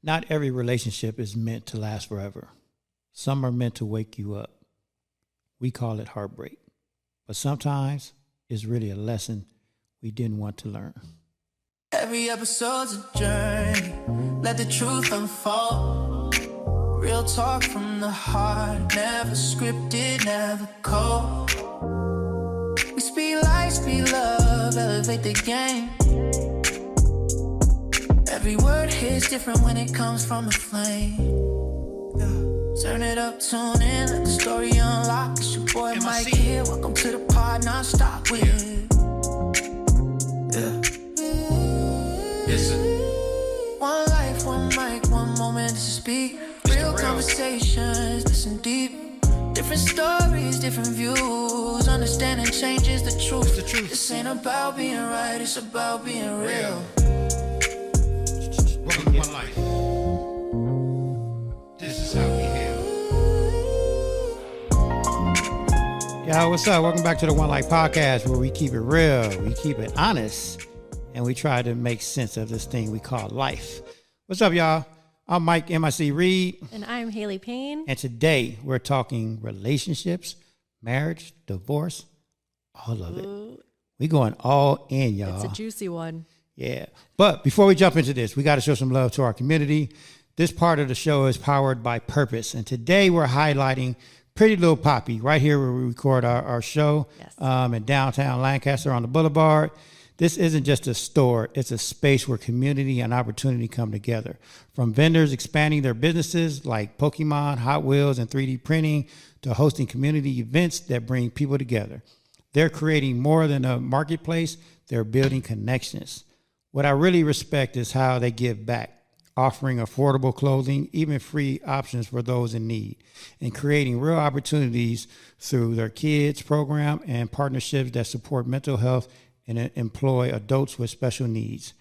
Not every relationship is meant to last forever. Some are meant to wake you up. We call it heartbreak. But sometimes it's really a lesson we didn't want to learn. Every episode's a journey. Let the truth unfold. Real talk from the heart. Never scripted, never cold. We speak life, speak love, elevate the game. Every word hits different when it comes from the flame. Yeah. Turn it up, tune in, let the story unlock. It's your boy Mike here. Welcome to the pod, non-stop with. Yeah. Yes, sir. One life, one mic, one moment to speak. Real conversations, listen deep. Different stories, different views. Understanding changes the truth. It's the truth. This ain't about being right, it's about being real. Welcome to my life. This is how we heal. Yo, what's up? Welcome back to the One Life Podcast, where we keep it real, we keep it honest, and we try to make sense of this thing we call life. What's up, y'all? I'm Mike MIC Reed. And I'm Haley Payne. And today we're talking relationships, marriage, divorce, all of it. We going all in, y'all. It's a juicy one. Yeah. But before we jump into this, we got to show some love to our community. This part of the show is powered by Purpose. And today we're highlighting Pretty Little Poppy right here where we record our show. Yes. In downtown Lancaster on the Boulevard. This isn't just a store. It's a space where community and opportunity come together. From vendors expanding their businesses like Pokemon, Hot Wheels, and 3D printing to hosting community events that bring people together. They're creating more than a marketplace. They're building connections. What I really respect is how they give back, offering affordable clothing, even free options for those in need, and creating real opportunities through their kids program and partnerships that support mental health and employ adults with special needs.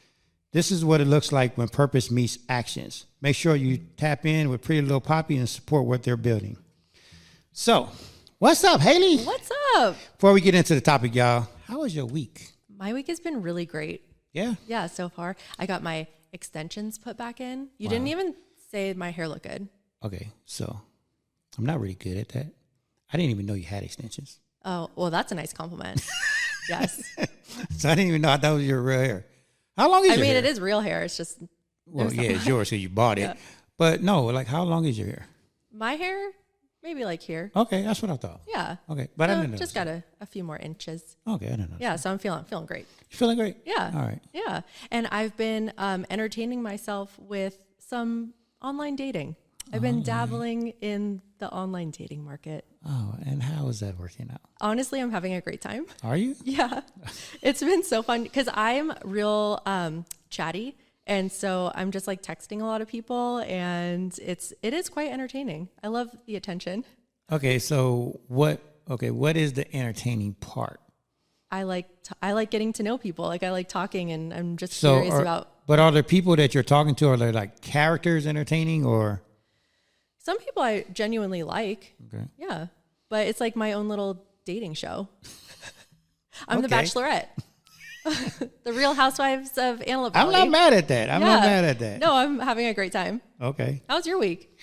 This is what it looks like when purpose meets actions. Make sure you tap in with Pretty Little Poppy and support what they're building. So, what's up, Haley? What's up? Before we get into the topic, y'all, how was your week? My week has been really great. Yeah? Yeah, so far. I got my extensions put back in. You didn't even say my hair looked good. Okay, so I'm not really good at that. I didn't even know you had extensions. Oh, well, that's a nice compliment. Yes. So I didn't even know. I thought it was your real hair. How long is your hair? it is real hair. It's just. Well, yeah, it's yours because you bought it. Yeah. But no, like how long is your hair? My hair, maybe like here. Okay, that's what I thought. Yeah. Okay, but I didn't know. Just got a few more inches. Okay, I didn't know. Yeah, so I'm feeling great. You feeling great? Yeah. All right. Yeah. And I've been entertaining myself with some online dating. I've been dabbling in the online dating market. Oh, and how is that working out? Honestly, I'm having a great time. Are you? Yeah. It's been so fun because I'm real chatty. And so I'm just like texting a lot of people and it is quite entertaining. I love the attention. Okay, so what is the entertaining part? I like getting to know people. Like I like talking and I'm just curious about. But are there people that you're talking to, are they like characters entertaining or? Some people I genuinely like. Okay. Yeah. But it's like my own little dating show. I'm the Okay. Bachelorette. The Real Housewives of Antelope I'm Valley. not mad at that. I'm not Yeah. mad at that. No, I'm having a great time. Okay. How's your week?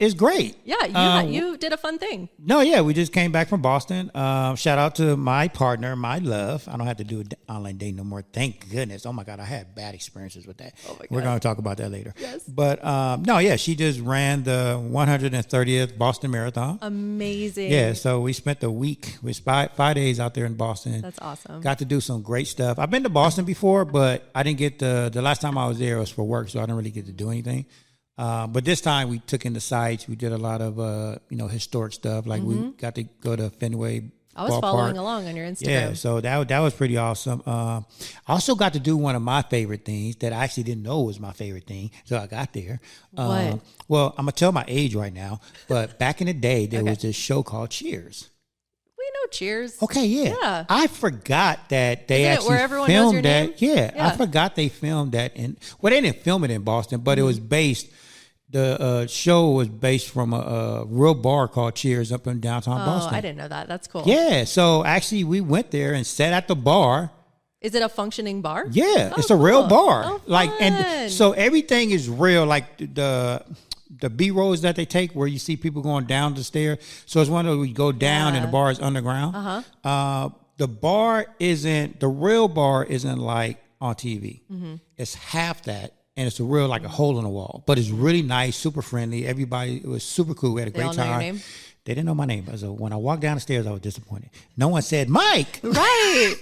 It's great. Yeah, you did a fun thing. No, yeah, we just came back from Boston. Shout out to my partner, my love. I don't have to do an online date no more. Thank goodness. Oh my God, I had bad experiences with that. Oh my God. We're going to talk about that later. Yes. But no, yeah, she just ran the 130th Boston Marathon. Amazing. Yeah, so we spent the week, we spent 5 days out there in Boston. That's awesome. Got to do some great stuff. I've been to Boston before, but I didn't get the last time I was there was for work, so I didn't really get to do anything. But this time we took in the sights. We did a lot of, historic stuff. Like we got to go to Fenway I was ballpark. following along on your Instagram. Yeah, so that was pretty awesome. I also got to do one of my favorite things that I actually didn't know was my favorite thing. So I got there. What? Well, I'm going to tell my age right now. But back in the day, there Okay. was this show called Cheers. We know Cheers. Okay, yeah. Yeah. I forgot that they Isn't it actually where everyone knows your filmed that. name? Yeah, I Yeah. forgot they filmed that well, they didn't film it in Boston, but it was based. The show was based from a real bar called Cheers up in downtown Oh, Boston. I didn't know that. That's cool. Yeah, so actually we went there and sat at the bar Is it a functioning bar? Yeah, Oh, it's a real cool. bar. Oh, Like, fun. and so everything is real. Like the B rolls that they take, where you see people going down the stair. So it's one of those we go down and the bar is underground. The real bar isn't like on TV. It's half that, and it's a real like a hole in the wall. But it's really nice, super friendly. Everybody, it was super cool. We had a They great all know your time. name? They didn't know my name. So when I walked down the stairs, I was disappointed. No one said Mike. Right.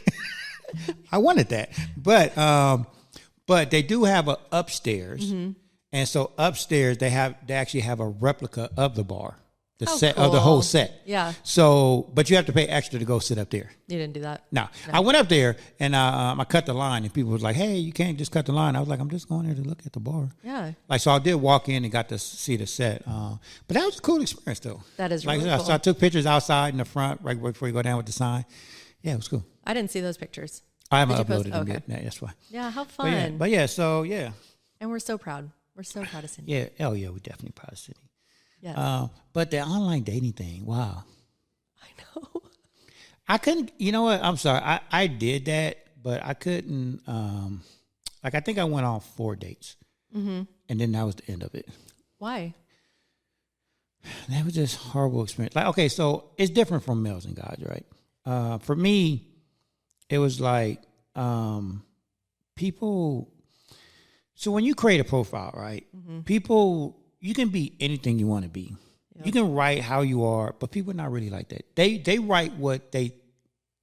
I wanted that, but they do have a upstairs, and so upstairs they actually have a replica of the bar, the Oh, set of the whole cool. set. Yeah. So, but you have to pay extra to go sit up there. You didn't do that. No, I went up there and I cut the line, and people was like, "Hey, you can't just cut the line." I was like, "I'm just going there to look at the bar." Yeah. Like, so I did walk in and got to see the set, but that was a cool experience though. That is like, really so cool. I took pictures outside in the front right before you go down with the sign. Yeah, it was cool. I didn't see those pictures. I haven't Did you post- uploaded them okay. yet. Yeah, that's why. Yeah, how But fun. yeah, but yeah, so yeah, And we're so proud. We're so proud of Cindy. yeah, oh yeah, we definitely proud of City. Yes. But the online dating thing, wow, I know. I couldn't. You know what? I'm sorry, I did that, but I couldn't. Like I think I went on 4 dates, and then that was the end of it. Why? That was just horrible experience. Like, okay, so it's different from males and guys, right? For me, it was like people. So when you create a profile, right? People, you can be anything you want to be. You can write how you are, but people are not really like that. They write what they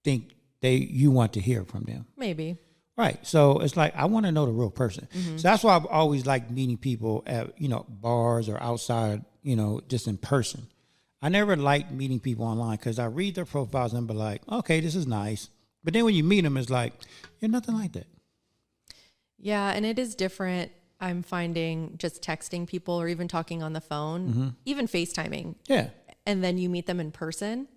think you want to hear from them. Maybe. Right. So it's like I want to know the real person. So that's why I've always liked meeting people at, bars or outside, just in person. I never liked meeting people online because I read their profiles and be like, okay, this is nice. But then when you meet them, it's like, you're nothing like that. Yeah, and it is different. I'm finding just texting people or even talking on the phone, even FaceTiming. Yeah. And then you meet them in person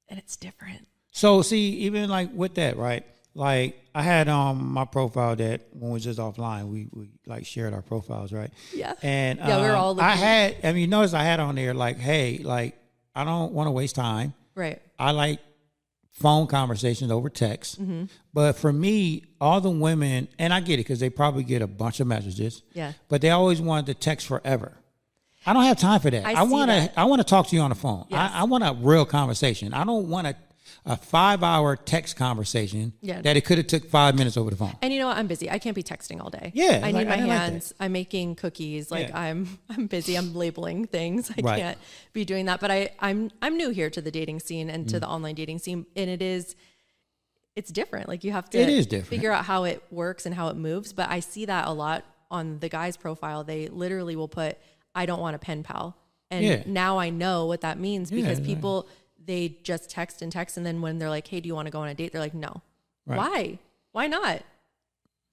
and it's different. So see, even like with that, right? Like I had my profile that when we was just offline, we like shared our profiles, right? Yeah. And Yeah, we were all looking. you notice I had on there like, hey, like I don't want to waste time. Right. I like phone conversations over text. But for me, all the women, and I get it because they probably get a bunch of messages. Yeah. But they always wanted to text forever. I don't have time for that. I see that. I want to talk to you on the phone. Yes. I want a real conversation. I don't want a 5-hour text conversation that it could have took 5 minutes over the phone. And you know what? I'm busy. I can't be texting all day. Yeah, I like, need my I didn't like hands. I'm making cookies. Like Yeah. I'm busy. I'm labeling things. I Right. can't be doing that. But I'm new here to the dating scene and to the online dating scene. And it's different. Like you have to It is different. figure out how it works and how it moves. But I see that a lot on the guy's profile. They literally will put, I don't want a pen pal. And Yeah. now I know what that means because Yeah, people, they just text and text. And then when they're like, hey, do you want to go on a date? They're like, no. Right. Why? Why not?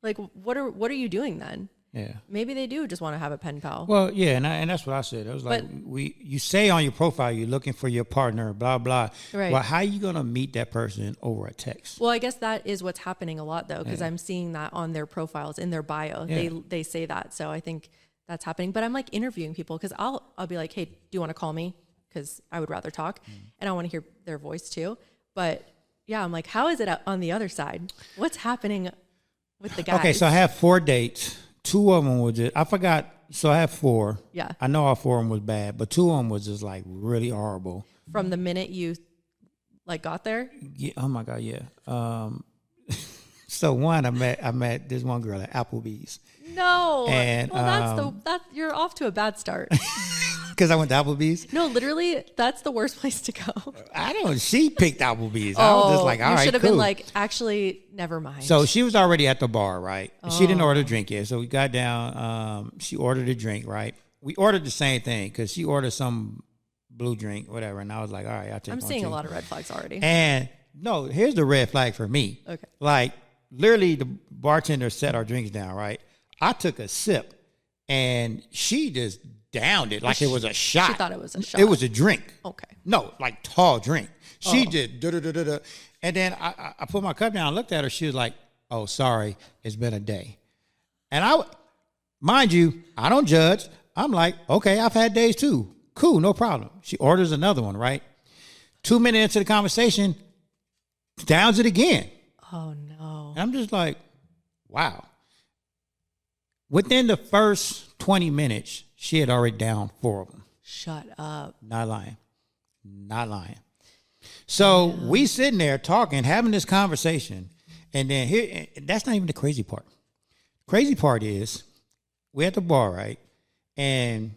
Like, what are you doing then? Yeah. Maybe they do just want to have a pen pal. Well, yeah, and that's what I said. It was like you say on your profile you're looking for your partner, blah blah. Right. Well, how are you gonna meet that person over a text? Well, I guess that is what's happening a lot though, because I'm seeing that on their profiles, in their bio. Yeah. They say that. So I think that's happening. But I'm like interviewing people because I'll be like, hey, do you want to call me? Because I would rather talk and I want to hear their voice too. But yeah, I'm like, how is it on the other side? What's happening with the guys? Okay, so I have 4 dates. 2 of them were just, I forgot. So I have 4. Yeah. I know all 4 of them was bad, but 2 of them was just like really horrible. From the minute you like got there? Yeah. Oh my God. Yeah. So one, I met this one girl at Applebee's No. And, well, you're off to a bad start. because I went to Applebee's. No, literally, that's the worst place to go. She picked Applebee's. I was just like, all you right, should have cool. been like, actually, never mind. So she was already at the bar, right? She didn't order a drink yet. So we got down. She ordered a drink, right? We ordered the same thing because she ordered some blue drink, whatever. And I was like, all right, I'll take I'm one seeing too. a lot of red flags already. And no, here's the red flag for me. Okay. Like literally the bartender set our drinks down, right? I took a sip and she just downed it like it was a shot. She thought it was a shot. It was a drink. Okay. No, like tall drink. She did da-da-da-da-da. And then I put my cup down, I looked at her, she was like, oh, sorry, it's been a day. And mind you, I don't judge. I'm like, okay, I've had days too. Cool, no problem. She orders another one, right? 2 minutes into the conversation, downs it again. Oh, no. And I'm just like, wow. Within the first 20 minutes, she had already downed 4 of them. Shut up. Not lying. So we sitting there talking, having this conversation, and then here, that's not even the crazy part. Crazy part is we're at the bar, right? And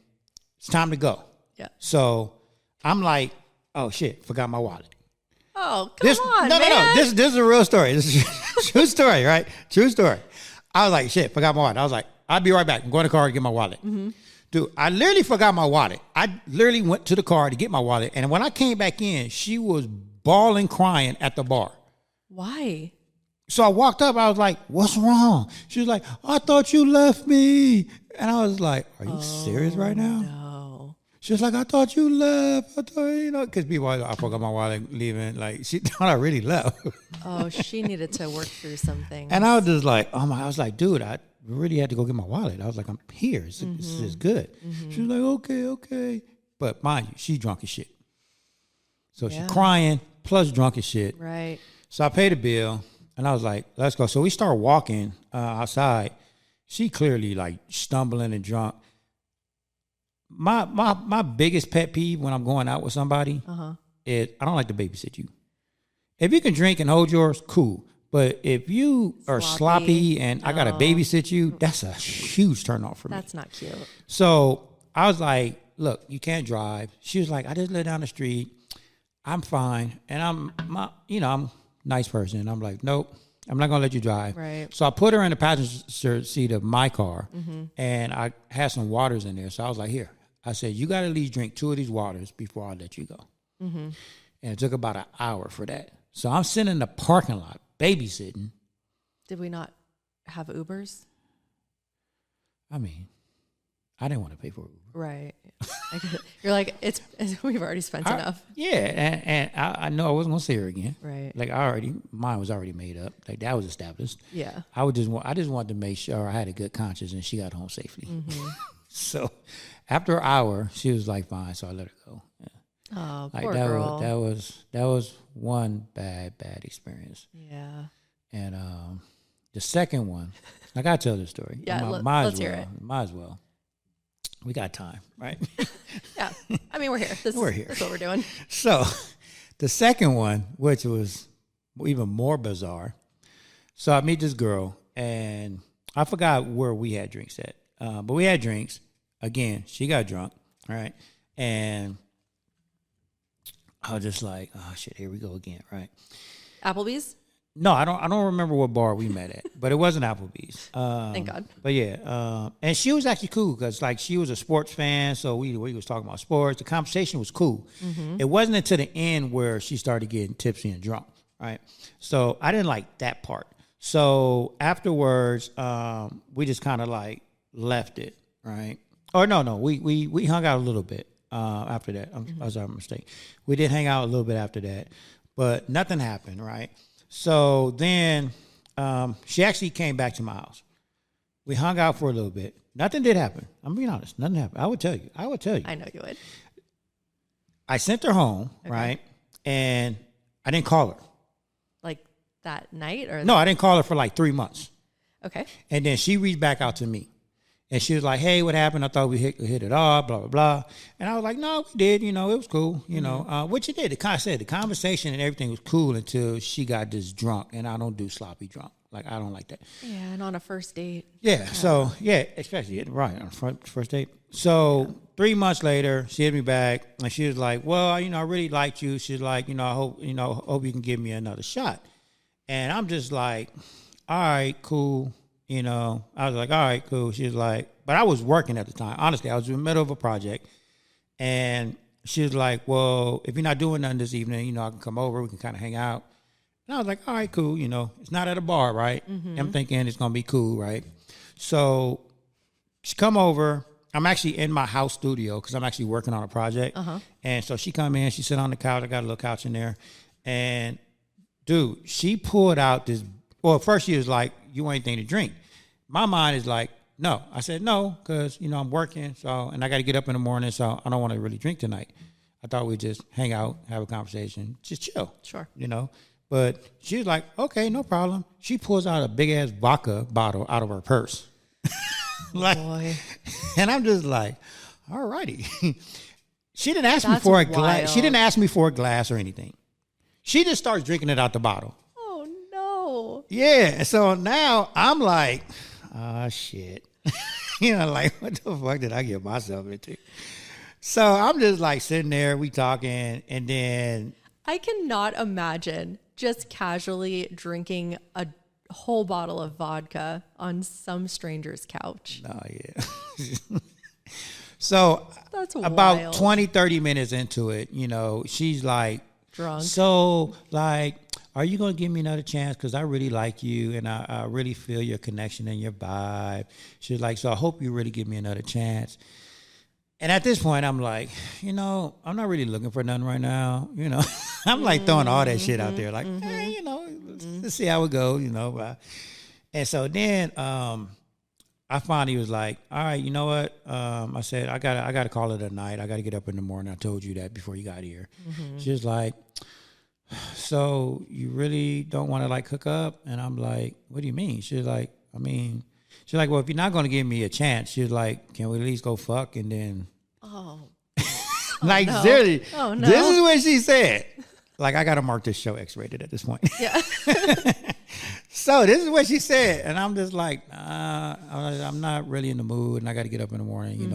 it's time to go. Yeah. So I'm like, oh shit, forgot my wallet. Oh, come on, no, man. no. This is a real story. This is a true story, right? True story. I was like, shit, forgot my wallet. I was like, I'll be right back. I'm going to the car to get my wallet. Mm-hmm. Dude, I literally forgot my wallet. I literally went to the car to get my wallet. And when I came back in, she was bawling, crying at the bar. Why? So I walked up. I was like, what's wrong? She was like, I thought you left me. And I was like, are you serious right now? No. She was like, I thought you left. I thought, because people always, I forgot my wallet leaving. Like, she thought I really left. Oh, she needed to work through something. And I was just like, I was like, dude, I really had to go get my wallet. I was like, I'm here. This is good. Mm-hmm. She was like, okay. But mind you, she's drunk as shit. So she's crying, plus drunk as shit. Right. So I paid the bill, and I was like, let's go. So we start walking outside. She clearly like stumbling and drunk. My biggest pet peeve when I'm going out with somebody is I don't like to babysit you. If you can drink and hold yours, cool. But if you are sloppy and I got to babysit you, that's a huge turnoff for me. That's not cute. So I was like, look, you can't drive. She was like, I just live down the street. I'm fine. And I'm a nice person. And I'm like, nope, I'm not going to let you drive. Right. So I put her in the passenger seat of my car, and I had some waters in there. So I was like, here. I said, you got to at least drink 2 of these waters before I let you go. Mm-hmm. And it took about an hour for that. So I'm sitting in the parking lot, babysitting. Did we not have Ubers? I mean, I didn't want to pay for Uber. Right. You're like, we've already spent enough. Yeah, and I know I wasn't gonna see her again. Right. Like mine was already made up. Like that was established. Yeah. I just wanted to make sure I had a good conscience and she got home safely. Mm-hmm. So after an hour, she was like, fine. So I let her go. Yeah. Oh, like poor that girl. That was one bad experience. Yeah. And the second one, I gotta tell this story. Yeah, let's hear it. Might as well. We got time, right? Yeah. I mean, we're here. We're here. That's what we're doing. So the second one, which was even more bizarre. So I meet this girl, and I forgot where we had drinks at. But we had drinks. Again, she got drunk, right? And I was just like, oh, shit, here we go again, right? Applebee's? No, I don't remember what bar we met at, but it wasn't Applebee's. Thank God. But yeah, and she was actually cool because like she was a sports fan, so we was talking about sports. The conversation was cool. Mm-hmm. It wasn't until the end where she started getting tipsy and drunk, right? So I didn't like that part. So afterwards, we just kind of like left it, right? Or no, we hung out a little bit after that. I was our mistake. We did hang out a little bit after that, but nothing happened, right? So then she actually came back to my house. We hung out for a little bit. Nothing did happen. I'm being honest. Nothing happened. I would tell you. I know you would. I sent her home, right? And I didn't call her. Like that night? Or No, I didn't call her for like 3 months. Okay. And then she reached back out to me. And she was like, hey, what happened? I thought we hit it off, blah, blah, blah. And I was like, no, we did. You know, it was cool. You know, which it did. I said the conversation and everything was cool until she got just drunk. And I don't do sloppy drunk. Like, I don't like that. Yeah, and on a first date. Yeah. So, yeah, especially, right, on first date. So 3 months later, she hit me back. And she was like, well, I really liked you. She's like, I hope you can give me another shot. And I'm just like, all right, cool. I was like, all right, cool. She was like, but I was working at the time. Honestly, I was in the middle of a project. And she was like, well, if you're not doing nothing this evening, I can come over. We can kind of hang out. And I was like, all right, cool. It's not at a bar, right? Mm-hmm. I'm thinking it's going to be cool, right? So she come over. I'm actually in my house studio because I'm actually working on a project. Uh-huh. And so she come in. She sit on the couch. I got a little couch in there. And, dude, she pulled out this. Well, first she was like, you want anything to drink? My mind is like, no. I said no because, I'm working, and I got to get up in the morning, so I don't want to really drink tonight. I thought we'd just hang out, have a conversation, just chill. Sure. But she was like, okay, no problem. She pulls out a big ass vodka bottle out of her purse. Like, Boy. and I'm just like, all righty. She didn't ask me That's for a glass. wild. She didn't ask me for a glass or anything. She just starts drinking it out the bottle. Oh no. Yeah. So now I'm like, oh shit. Like, what the fuck did I get myself into? So I'm just like sitting there, we talking, and then I cannot imagine just casually drinking a whole bottle of vodka on some stranger's couch. oh yeah. So That's about wild. 20, 30 minutes into it, she's like, Drunk. so like, are you going to give me another chance? Because I really like you and I really feel your connection and your vibe. She's like, so I hope you really give me another chance. And at this point, I'm like, I'm not really looking for nothing right now. I'm like throwing all that shit out there. Like, hey, let's see how it goes, And so then I finally was like, all right, you know what? I said, I gotta call it a night. I got to get up in the morning. I told you that before you got here. She was like, so you really don't want to like hook up? And I'm like, what do you mean? She's like, well, if you're not going to give me a chance, she's like, can we at least go fuck? And then, like, no. seriously, Oh, no. this is what she said. Like, I got to mark this show X-rated at this point. Yeah. So this is what she said. And I'm just like, I'm not really in the mood and I got to get up in the morning.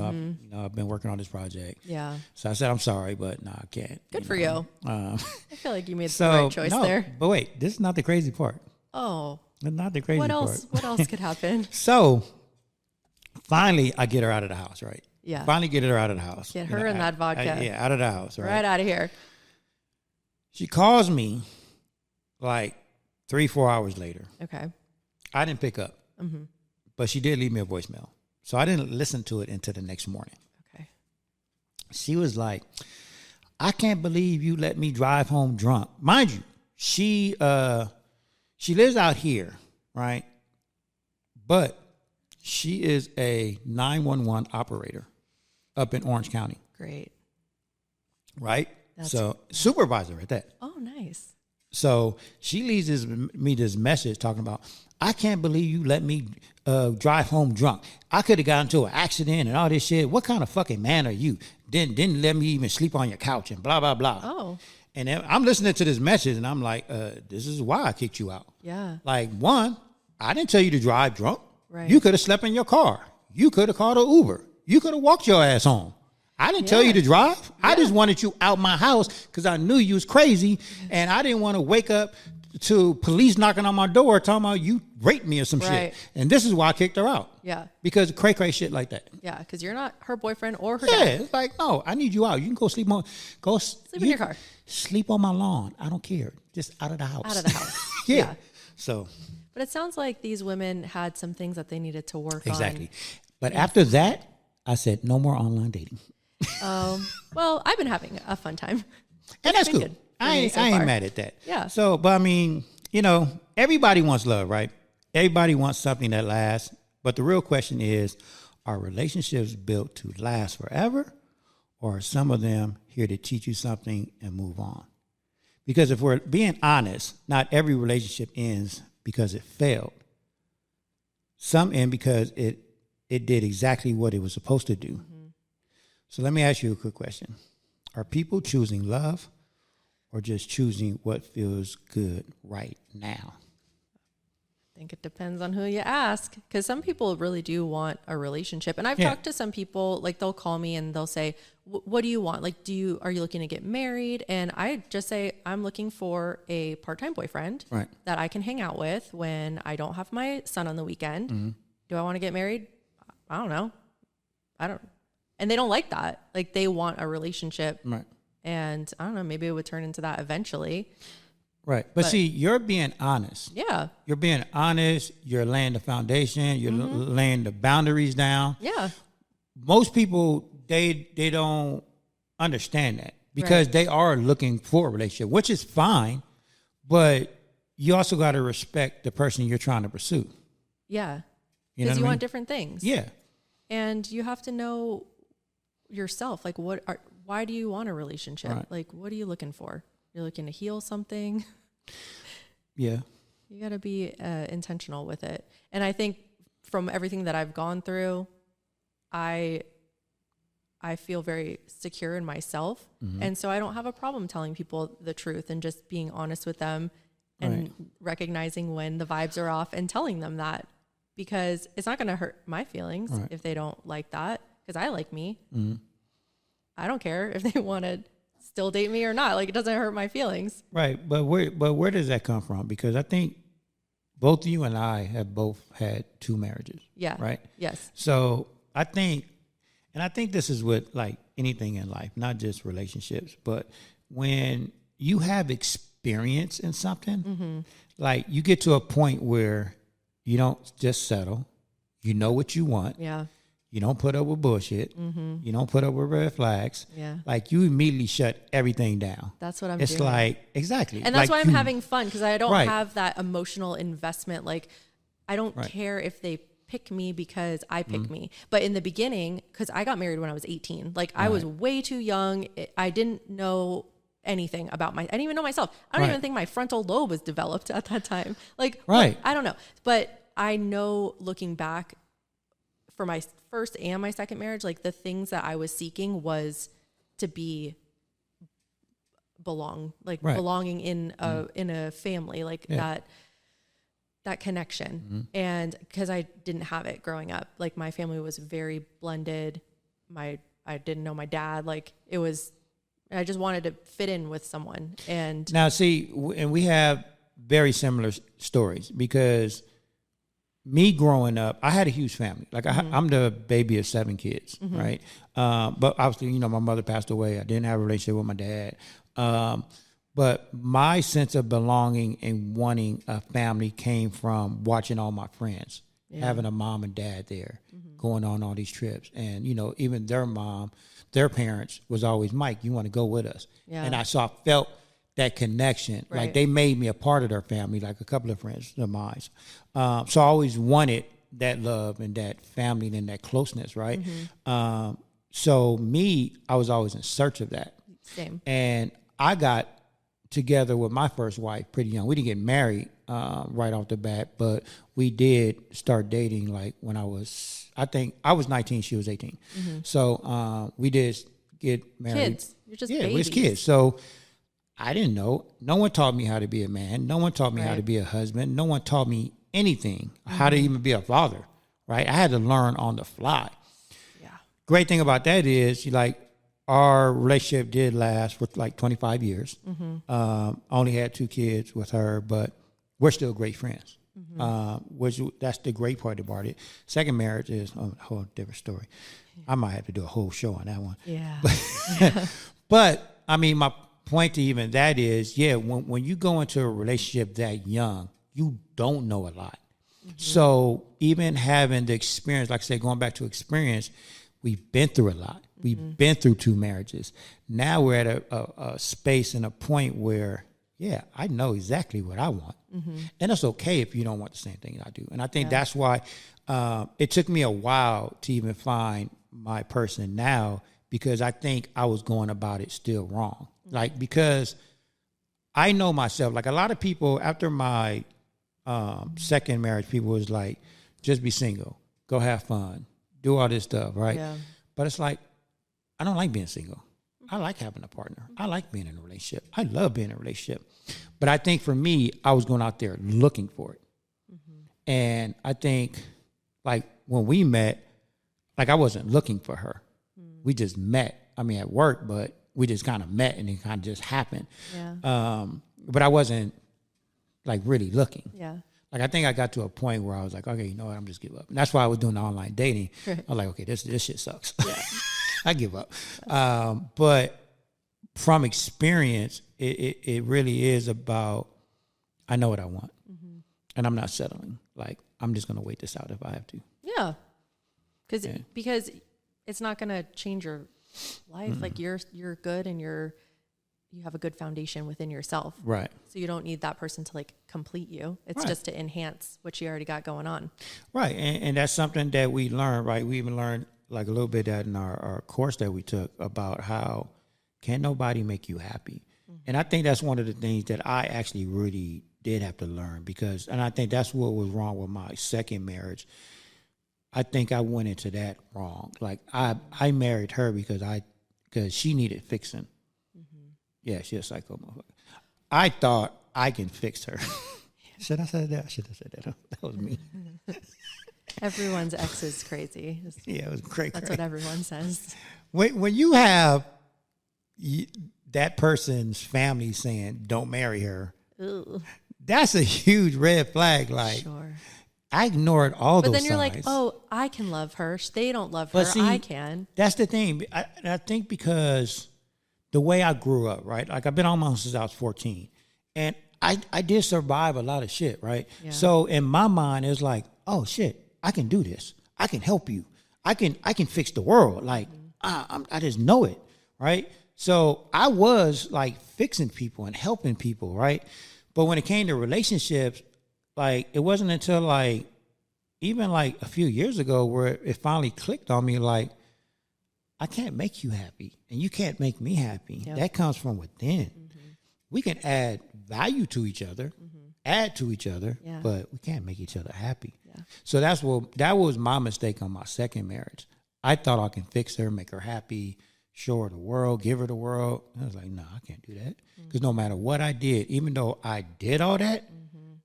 I've been working on this project. Yeah. So I said, I'm sorry, but no, I can't. Good for you. I feel like you made the right choice there. But wait, this is not the crazy part. Oh. That's not the crazy What part. else? What else could happen? So finally, I get her out of the house, right? Yeah. Finally get her out of the house. Get her and that vodka. Out of the house, right? Right out of here. She calls me like 3-4 hours later. Okay. I didn't pick up, but she did leave me a voicemail. So I didn't listen to it until the next morning. Okay. She was like, I can't believe you let me drive home drunk. Mind you, she lives out here, right? But she is a 911 operator up in Orange County, Great. right? So supervisor at that. Oh, nice. So she leaves me this message talking about, I can't believe you let me drive home drunk. I could have gotten into an accident and all this shit. What kind of fucking man are you? Didn't let me even sleep on your couch and blah, blah, blah. Oh. And then I'm listening to this message and I'm like, this is why I kicked you out. Yeah. Like, one, I didn't tell you to drive drunk. Right. You could have slept in your car. You could have called an Uber. You could have walked your ass home. I didn't tell you to drive. I just wanted you out my house because I knew you was crazy and I didn't want to wake up to police knocking on my door talking about you raped me or some Right. shit. And this is why I kicked her out. Yeah. Because of cray shit like that. Yeah. Because you're not her boyfriend or her Yeah, dad. it's like, no, I need you out. You can go sleep in your car. Sleep on my lawn. I don't care. Just out of the house. Out of the house. yeah. Yeah. So But it sounds like these women had some things that they needed to work exactly. But after that, I said no more online dating. on. Well, I've been having a fun time. And that's been cool. good for I me ain't, so I ain't far. mad at that. Yeah. So, but I mean, everybody wants love, right? Everybody wants something that lasts. But the real question is, are relationships built to last forever? Or are some of them here to teach you something and move on? Because if we're being honest, not every relationship ends because it failed. Some end because it did exactly what it was supposed to do. So let me ask you a quick question. Are people choosing love or just choosing what feels good right now? I think it depends on who you ask, because some people really do want a relationship. And I've Yeah. talked to some people, like they'll call me and they'll say, what do you want? Like, are you looking to get married? And I just say, I'm looking for a part-time boyfriend Right. that I can hang out with when I don't have my son on the weekend. Do I want to get married? I don't know. And they don't like that. Like, they want a relationship. Right. And I don't know, maybe it would turn into that eventually. Right. But see, you're being honest. Yeah. You're being honest. You're laying the foundation. You're laying the boundaries down. Yeah. Most people, they don't understand that because Right. they are looking for a relationship, which is fine. But you also got to respect the person you're trying to pursue. Yeah. You know Because what you I mean? want different things. Yeah. And you have to know yourself. Like, why do you want a relationship? Right. Like, what are you looking for? You're looking to heal something. Yeah. You got to be intentional with it. And I think from everything that I've gone through, I feel very secure in myself. And so I don't have a problem telling people the truth and just being honest with them and recognizing when the vibes are off and telling them that, because it's not going to hurt my feelings if they don't like that, because I like me. I don't care if they want to still date me or not. Like, it doesn't hurt my feelings. Right. But where does that come from? Because I think both you and I have both had 2 marriages. Yeah. Right. Yes. So I think this is with like anything in life, not just relationships, but when you have experience in something, like you get to a point where you don't just settle. You know what you want. Yeah. You don't put up with bullshit. You don't put up with red flags. Yeah. Like you immediately shut everything down. That's what I'm It's doing. like, exactly. And that's like why I'm having fun, because I don't Right. have that emotional investment. Like, I don't care if they pick me because I pick me. But in the beginning, because I got married when I was 18, like I was way too young. I didn't know anything about I didn't even know myself. I don't even think my frontal lobe was developed at that time. Like, Right. I don't know. But I know, looking back, for my first and my second marriage, like the things that I was seeking was to be belonging in a family, like that connection. And because I didn't have it growing up, like my family was very blended. I didn't know my dad. Like I just wanted to fit in with someone. And Now, see, and we have very similar stories, because me growing up, I had a huge family. Like I'm the baby of 7 kids, right? But obviously, my mother passed away. I didn't have a relationship with my dad. But my sense of belonging and wanting a family came from watching all my friends, having a mom and dad there, going on all these trips. And, even their parents was always, Mike, you want to go with us? Yeah. And I felt that connection. Right. Like they made me a part of their family, like a couple of friends of mine. So I always wanted that love and that family and that closeness, right? So I was always in search of that. same. And I got together with my first wife pretty young. We didn't get married right off the bat, but we did start dating like when I was 19, she was 18. So we did get married. Kids. You're just babies. we was kids. So I didn't know. No one taught me how to be a man. No one taught me how to be a husband. No one taught me anything, how to even be a father, right? I had to learn on the fly. Yeah. Great thing about that is, our relationship did last for like 25 years. Only had 2 kids with her, but we're still great friends. That's the great part about it. Second marriage is a whole different story. I might have to do a whole show on that one. Yeah. But I mean, my point to even that is, when you go into a relationship that young, you don't know a lot. So even having the experience, like I said, going back to experience, we've been through a lot. We've been through 2 marriages. Now we're at a space and a point where, I know exactly what I want. And it's okay if you don't want the same thing I do. And I think that's why it took me a while to even find my person now, because I think I was going about it still wrong. Like, because I know myself, like a lot of people after my second marriage, people was like, just be single, go have fun, do all this stuff, right? Yeah. But it's like, I don't like being single. I like having a partner. I like being in a relationship. I love being in a relationship. But I think for me, I was going out there looking for it. And I think, like, when we met, like, I wasn't looking for her. We just met. I mean, at work, but we just kind of met and it kind of just happened. Yeah. But I wasn't, like, really looking. Yeah. Like, I think I got to a point where I was like, okay, you know what, I'm just give up. And that's why I was doing the online dating. I was like, okay, this shit sucks. Yeah. I give up. But from experience, it really is about, I know what I want. And I'm not settling. Like, I'm just going to wait this out if I have to. Yeah. Because it's not going to change your life. Like, you're good and you have a good foundation within yourself. Right. So you don't need that person to, like, complete you. It's just to enhance what you already got going on. Right. And that's something that we learned, right? We even learned, like, a little bit that in our course that we took about how can't nobody make you happy. And I think that's one of the things that I actually really did have to learn because, and I think that's what was wrong with my second marriage. I think I went into that wrong. Like I married her because she needed fixing. Yeah, she's a psycho motherfucker. I thought I can fix her. Should I say that? I should have said that. That was me. Everyone's ex is crazy. Yeah, it was great. That's what everyone says. When you have that person's family saying, don't marry her, Ooh. that's a huge red flag. Like, Sure. I ignored all those But then you're signs. like, oh, I can love her. They don't love her. But see, I can. That's the thing. I think because the way I grew up, right? Like, I've been on my own since I was 14. And I did survive a lot of shit, right? Yeah. So in my mind, it's like, oh, shit, I can do this. I can help you. I can fix the world. Like, I just know it, right? So I was, like, fixing people and helping people, right? But when it came to relationships, like, it wasn't until, like, even, like, a few years ago where it finally clicked on me, like, I can't make you happy, and you can't make me happy. Yep. That comes from within. We can add value to each other, add to each other, Yeah. but we can't make each other happy. Yeah. So that was my mistake on my second marriage. I thought I can fix her, make her happy, show her the world, give her the world. I was like, no, I can't do that. Because no matter what I did, even though I did all that,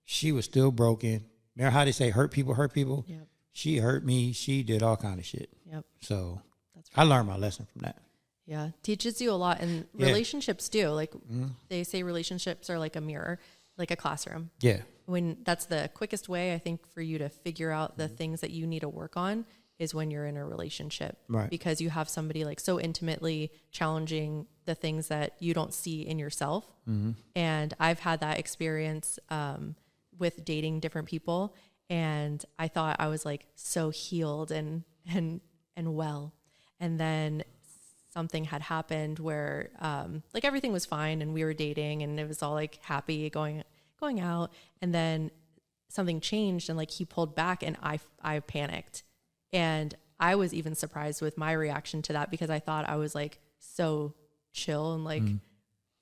she was still broken. Remember how they say hurt people hurt people? Yep. She hurt me. She did all kind of shit. Yep. So That's I learned my lesson from that. Yeah. Teaches you a lot. And Yeah. relationships do. Like they say relationships are like a mirror, like a classroom. Yeah. When that's the quickest way, I think, for you to figure out the things that you need to work on is when you're in a relationship. Right. Because you have somebody like so intimately challenging the things that you don't see in yourself. And I've had that experience with dating different people. And I thought I was like so healed and well. And then something had happened where like everything was fine and we were dating and it was all like happy going out, and then something changed and like he pulled back and I panicked. And I was even surprised with my reaction to that because I thought I was like so chill and like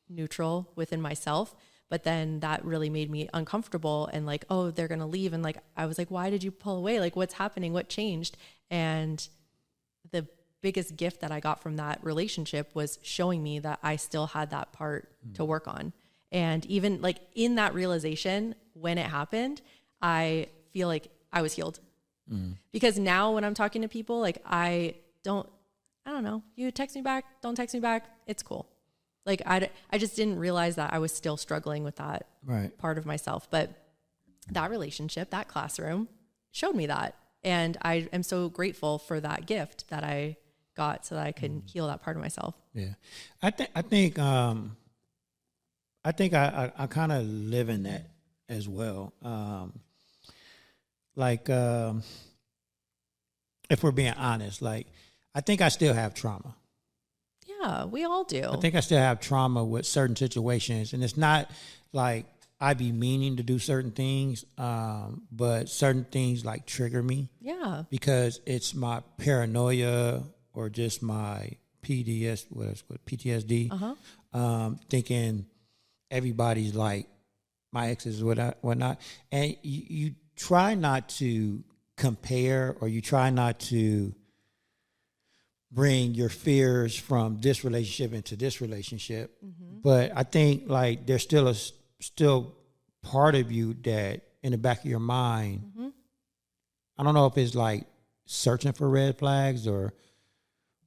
neutral within myself. But then that really made me uncomfortable and like, oh, they're going to leave. And like, I was like, why did you pull away? Like, what's happening? What changed? And the biggest gift that I got from that relationship was showing me that I still had that part to work on. And even like in that realization, when it happened, I feel like I was healed. Because now when I'm talking to people, like I don't know, you text me back, don't text me back, it's cool. Like I just didn't realize that I was still struggling with that part of myself. But that relationship, that classroom showed me that. And I am so grateful for that gift that I got so that I could heal that part of myself. Yeah. I think I kind of live in that as well. If we're being honest, like, I think I still have trauma. Yeah, we all do. I think I still have trauma with certain situations, and it's not like I be meaning to do certain things, but certain things like trigger me. Yeah. Because it's my paranoia or just my PTSD, thinking everybody's like my exes, whatnot. And you try not to compare, or you try not to bring your fears from this relationship into this relationship. But I think like there's still part of you that in the back of your mind, I don't know if it's like searching for red flags or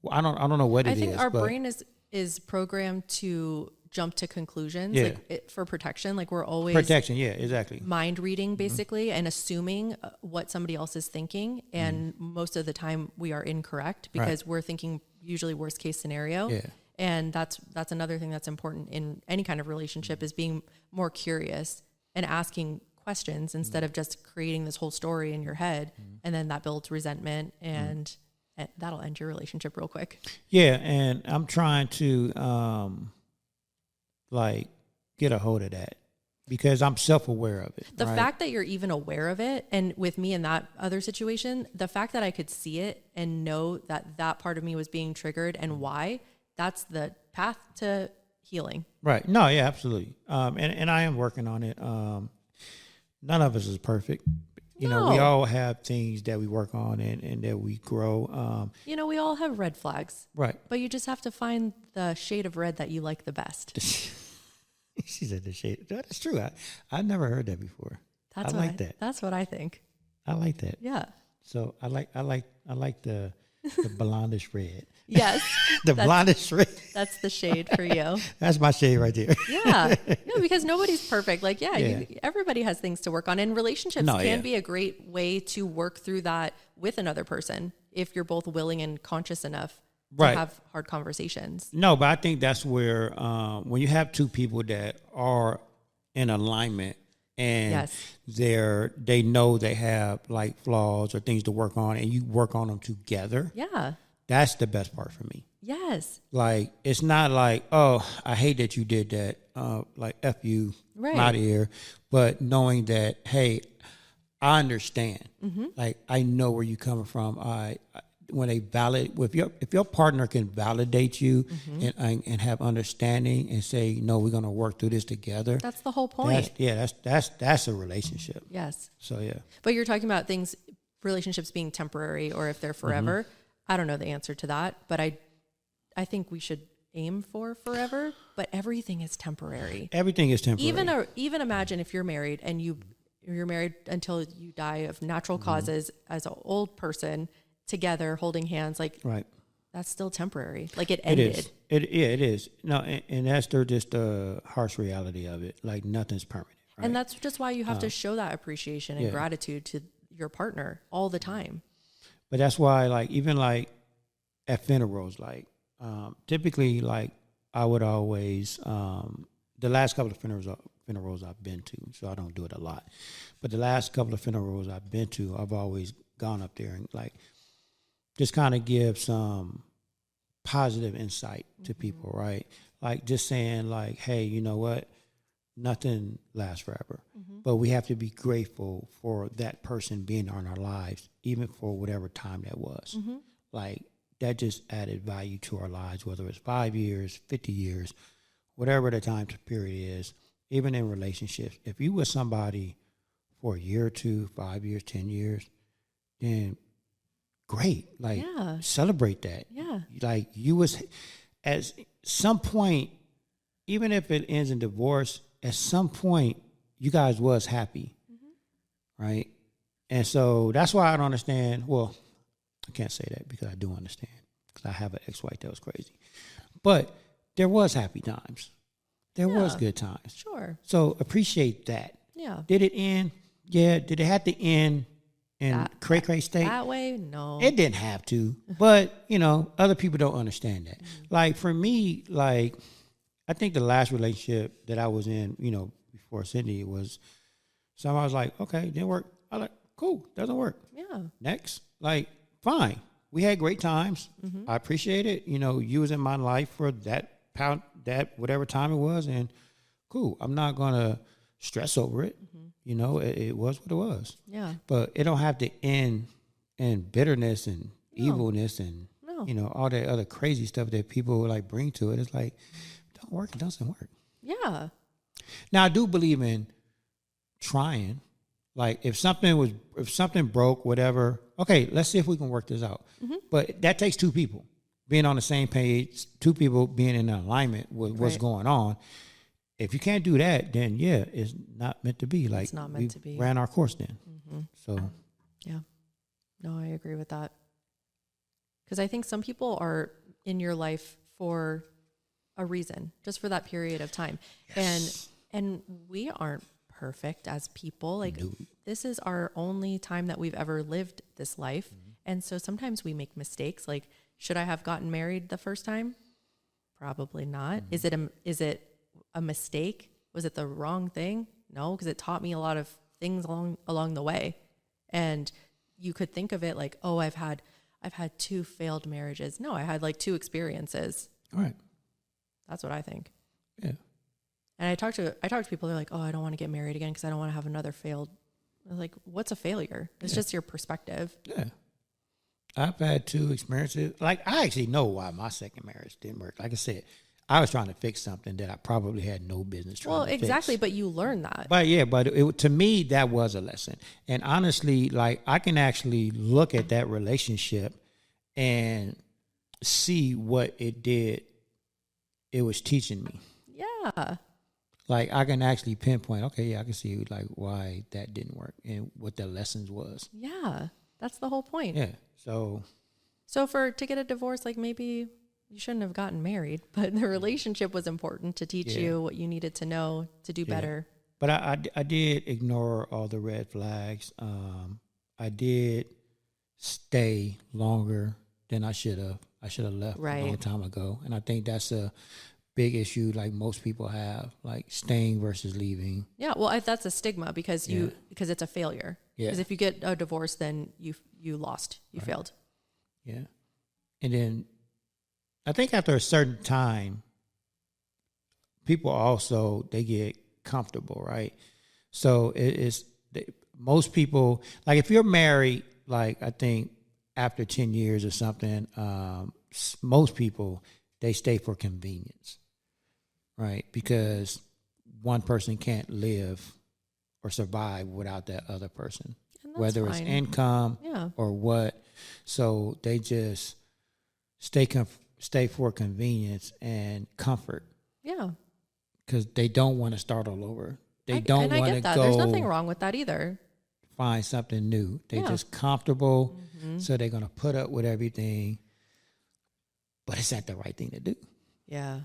I don't know what it is. I think our brain is programmed to jump to conclusions, like for protection. Like we're always protection. Yeah, exactly. Mind reading basically and assuming what somebody else is thinking. And most of the time we are incorrect because we're thinking usually worst case scenario. Yeah. And that's another thing that's important in any kind of relationship is being more curious and asking questions instead of just creating this whole story in your head. And then that builds resentment and that'll end your relationship real quick. Yeah. And I'm trying to, like get a hold of that because I'm self-aware of it. The fact that you're even aware of it, and with me in that other situation, the fact that I could see it and know that that part of me was being triggered and why, that's the path to healing. Right. No, yeah, absolutely. And I am working on it. none of us is perfect. You know, we No. all have things that we work on and that we grow. You know, we all have red flags, Right. but you just have to find the shade of red that you like the best. She said the shade. That's true. I never heard that before. That's I what like that. That's what I think. I like that. Yeah. So I like the blondish red. Yes. The blondish red. That's the shade for you. That's my shade right there. Yeah. No, because nobody's perfect. Like, yeah, Yeah. everybody has things to work on. And relationships No, can yeah. be a great way to work through that with another person if you're both willing and conscious enough to Right. have hard conversations. No, but I think that's where when you have two people that are in alignment and Yes. they know they have like flaws or things to work on, and you work on them together. Yeah. That's the best part for me. Yes. Like, it's not like, oh, I hate that you did that. Like, F you, Right. I'm out of here. But knowing that, hey, I understand. Mm-hmm. Like, I know where you're coming from. When if your partner can validate you Mm-hmm. and have understanding and say, no, we're gonna work through this together. That's the whole point. That's a relationship. Yes. So yeah. But you're talking about relationships being temporary or if they're forever. I don't know the answer to that, but I think we should aim for forever, but everything is temporary. Everything is temporary. Even imagine if you're married and you're married until you die of natural causes as an old person together holding hands, like right. that's still temporary. Like it It ended. is. It is. No, and that's just the harsh reality of it. Like, nothing's permanent. Right? And that's just why you have to show that appreciation and yeah. gratitude to your partner all the time. But that's why, like, even like at funerals, like typically, like I would always the last couple of funerals I've been to, so I don't do it a lot. But the last couple of funerals I've been to, I've always gone up there and like just kind of give some positive insight to people, right? Like just saying, like, hey, you know what? Nothing lasts forever, but we have to be grateful for that person being on our lives, even for whatever time that was. Like, that just added value to our lives, whether it's 5 years, 50 years, whatever the time period is. Even in relationships, if you with somebody for a year or two, 5 years, 10 years, then great. Like, Yeah. celebrate that. Yeah. Like, you was at some point, even if it ends in divorce, at some point you guys was happy, right? And so that's why I don't understand. Well, I can't say that because I do understand, because I have an ex-wife that was crazy, but there was happy times, there was Yeah. good times. Sure. So appreciate that. Yeah. Did it end? Yeah. Did it have to end in cray state? That way, no. It didn't have to, but you know, other people don't understand that. Like for me, like I think the last relationship that I was in, you know, before Cindy was, somebody was like, okay, didn't work. I like, cool, doesn't work. Yeah. Next, like, fine. We had great times. I appreciate it. You know, you was in my life for that whatever time it was, and cool. I'm not gonna stress over it. You know, it was what it was. Yeah. But it don't have to end in bitterness and evilness and No. you know, all that other crazy stuff that people like bring to it. It's like, don't work, it doesn't work. Yeah. Now I do believe in trying. Like if something broke, whatever, okay, let's see if we can work this out. But that takes two people being on the same page, two people being in alignment with what's Right. going on. If you can't do that, then yeah, it's not meant to be. Like It's not meant we to be. ran our course then. So Yeah. No, I agree with that. Because I think some people are in your life for a reason, just for that period of time. And we aren't perfect as people. Like this is our only time that we've ever lived this life. And so sometimes we make mistakes. Like, should I have gotten married the first time? Probably not. Is it a mistake? Was it the wrong thing? No, because it taught me a lot of things along the way. And you could think of it like, oh, I've had 2 failed marriages. No, I had like 2 experiences. all right. That's what I think. Yeah. And I talk to people. They're like, oh, I don't want to get married again because I don't want to have another failed. I was like, what's a failure? It's just your perspective. Yeah. I've had 2 experiences. Like, I actually know why my second marriage didn't work. Like I said, I was trying to fix something that I probably had no business trying to exactly. fix. But you learn that. But yeah, to me, that was a lesson. And honestly, like I can actually look at that relationship and see what it did. It was teaching me. Yeah. Like I can actually pinpoint, okay, yeah, I can see like why that didn't work and what the lessons was. Yeah. That's the whole point. Yeah. So to get a divorce, like maybe you shouldn't have gotten married, but the relationship was important to teach you what you needed to know to do better. But I did ignore all the red flags. I did stay longer than I should have. I should have left a long time ago. And I think that's a big issue like most people have, like staying versus leaving. Yeah, well, that's a stigma because because it's a failure. Yeah. Because if you get a divorce, then you lost. You failed. Yeah. And then I think after a certain time, people also, they get comfortable, right? So most people, like if you're married, like I think after 10 years or something, most people, they stay for convenience, right? Because one person can't live or survive without that other person, whether it's income or what. So they just stay for convenience and comfort. Yeah. Because they don't want to start all over. They don't want to go. There's nothing wrong with that either. Find something new. They're just comfortable. So they're going to put up with everything. But it's not the right thing to do. Yeah.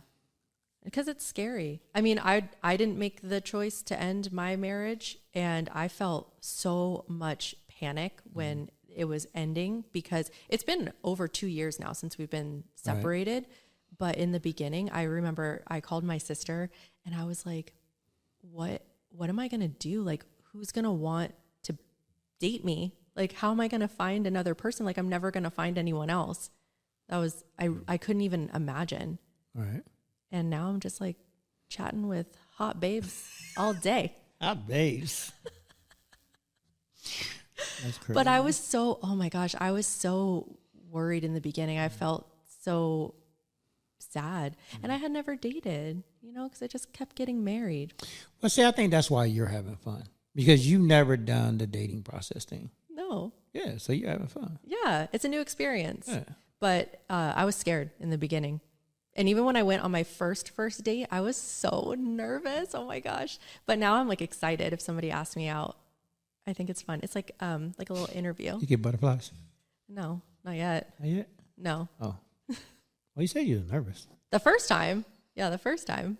Because it's scary. I mean, I didn't make the choice to end my marriage, and I felt so much panic when it was ending because it's been over 2 years now since we've been separated. Right. But in the beginning, I remember I called my sister and I was like, what am I going to do? Like, who's going to want to date me? Like, how am I going to find another person? Like, I'm never going to find anyone else. That was, I couldn't even imagine. Right. And now I'm just like chatting with hot babes all day. Hot babes. That's crazy. But I was so, oh my gosh, I was so worried in the beginning. I felt so sad. And I had never dated, because I just kept getting married. Well, see, I think that's why you're having fun. Because you've never done the dating process thing. No. Yeah, so you're having fun. Yeah, it's a new experience. Yeah. But I was scared in the beginning. And even when I went on my first date, I was so nervous. Oh my gosh. But now I'm like excited if somebody asks me out. I think it's fun. It's like a little interview. You get butterflies? No, not yet. Not yet? No. Oh. Well, you said you were nervous. The first time. Yeah, the first time.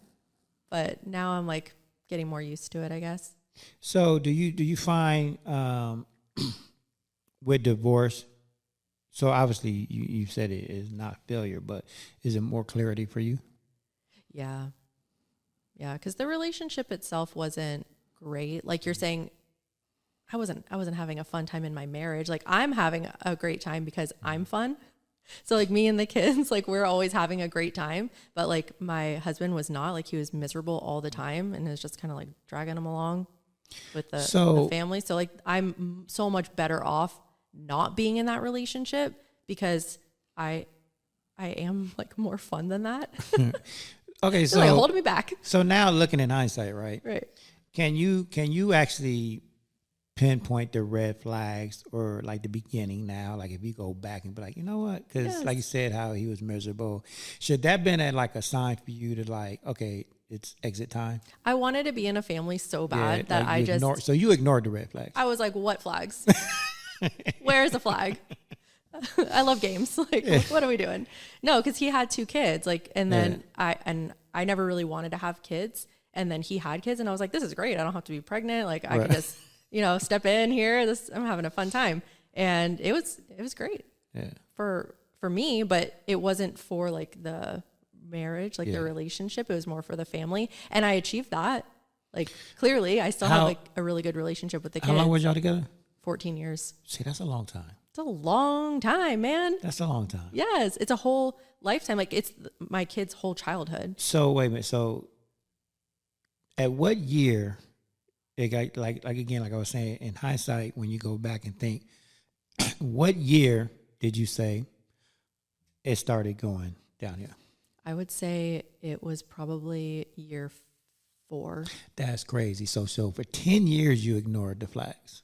But now I'm like getting more used to it, I guess. So do you find with divorce, so obviously you said it is not failure, but is it more clarity for you? Yeah. Yeah, because the relationship itself wasn't great. Like you're saying, I wasn't having a fun time in my marriage. Like I'm having a great time because I'm fun. So like me and the kids, like we're always having a great time. But like my husband was not. Like he was miserable all the time, and it was just kind of like dragging him along with the family. So like I'm so much better off not being in that relationship because I am like more fun than that. Okay, so like holding me back. So now looking in hindsight, right? Right. Can you actually pinpoint the red flags or like the beginning now? Like if you go back and be like, you know what? Because like you said, how he was miserable. Should that been like a sign for you to like, okay, it's exit time? I wanted to be in a family so bad that I just... So you ignored the red flags. I was like, what flags? Where's the flag? I love games. Like, what are we doing? No, because he had 2 kids. Like, and then I never really wanted to have kids. And then he had kids, and I was like, this is great. I don't have to be pregnant. Like, I could just, step in here. I'm having a fun time, and it was great. Yeah. For me, but it wasn't for like the marriage, like the relationship. It was more for the family, and I achieved that. Like, clearly, I still have like a really good relationship with the kids. How long was y'all together? 14 years. See, that's a long time. It's a long time, man. That's a long time. Yes, it's a whole lifetime. Like it's my kid's whole childhood. So wait a minute. So at what year, it got like again, like I was saying, in hindsight, when you go back and think, what year did you say it started going downhill? I would say it was probably year 4. That's crazy. So for 10 years, you ignored the flags.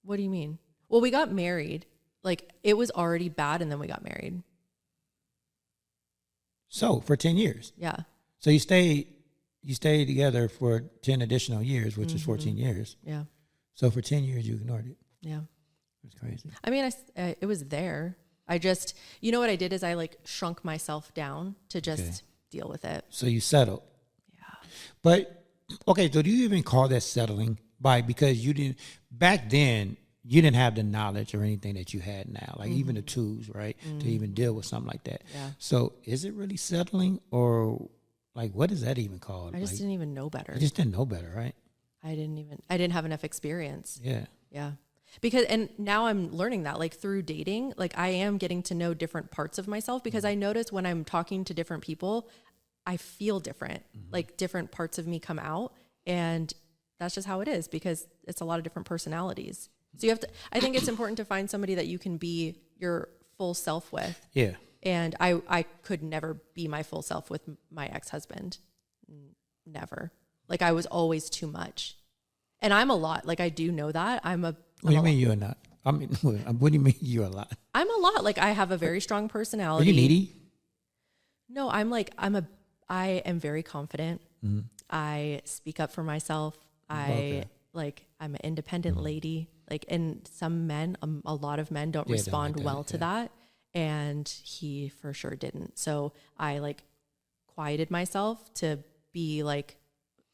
What do you mean? Well, we got married. Like, it was already bad, and then we got married. So for 10 years. Yeah. So you stayed together for 10 additional years, which is 14 years. Yeah. So for 10 years, you ignored it. Yeah. That's crazy. I mean, it was there. I just, you know what I did is I like shrunk myself down to just deal with it. So you settled. Yeah. But, okay, so do you even call that settling? Because you didn't, back then, you didn't have the knowledge or anything that you had now, like even the tools, right, to even deal with something like that. Yeah. So is it really settling, or like what is that even called? I just didn't even know better. You just didn't know better, right? I didn't have enough experience. Yeah. Yeah. Because, and now I'm learning that, like through dating, like I am getting to know different parts of myself, because I notice when I'm talking to different people, I feel different, like different parts of me come out, and that's just how it is, because it's a lot of different personalities. So you have to, I think it's important to find somebody that you can be your full self with. Yeah. And I could never be my full self with my ex-husband. Never. Like I was always too much. And I'm a lot. Like I do know that. What do you mean you're not? I mean, what do you mean you're a lot? I'm a lot. Like I have a very strong Are personality. you needy? No, I am very confident. I speak up for myself. I'm an independent lady. Like, and some men, a lot of men don't respond like that, well to that. And he for sure didn't. So I like quieted myself to be like,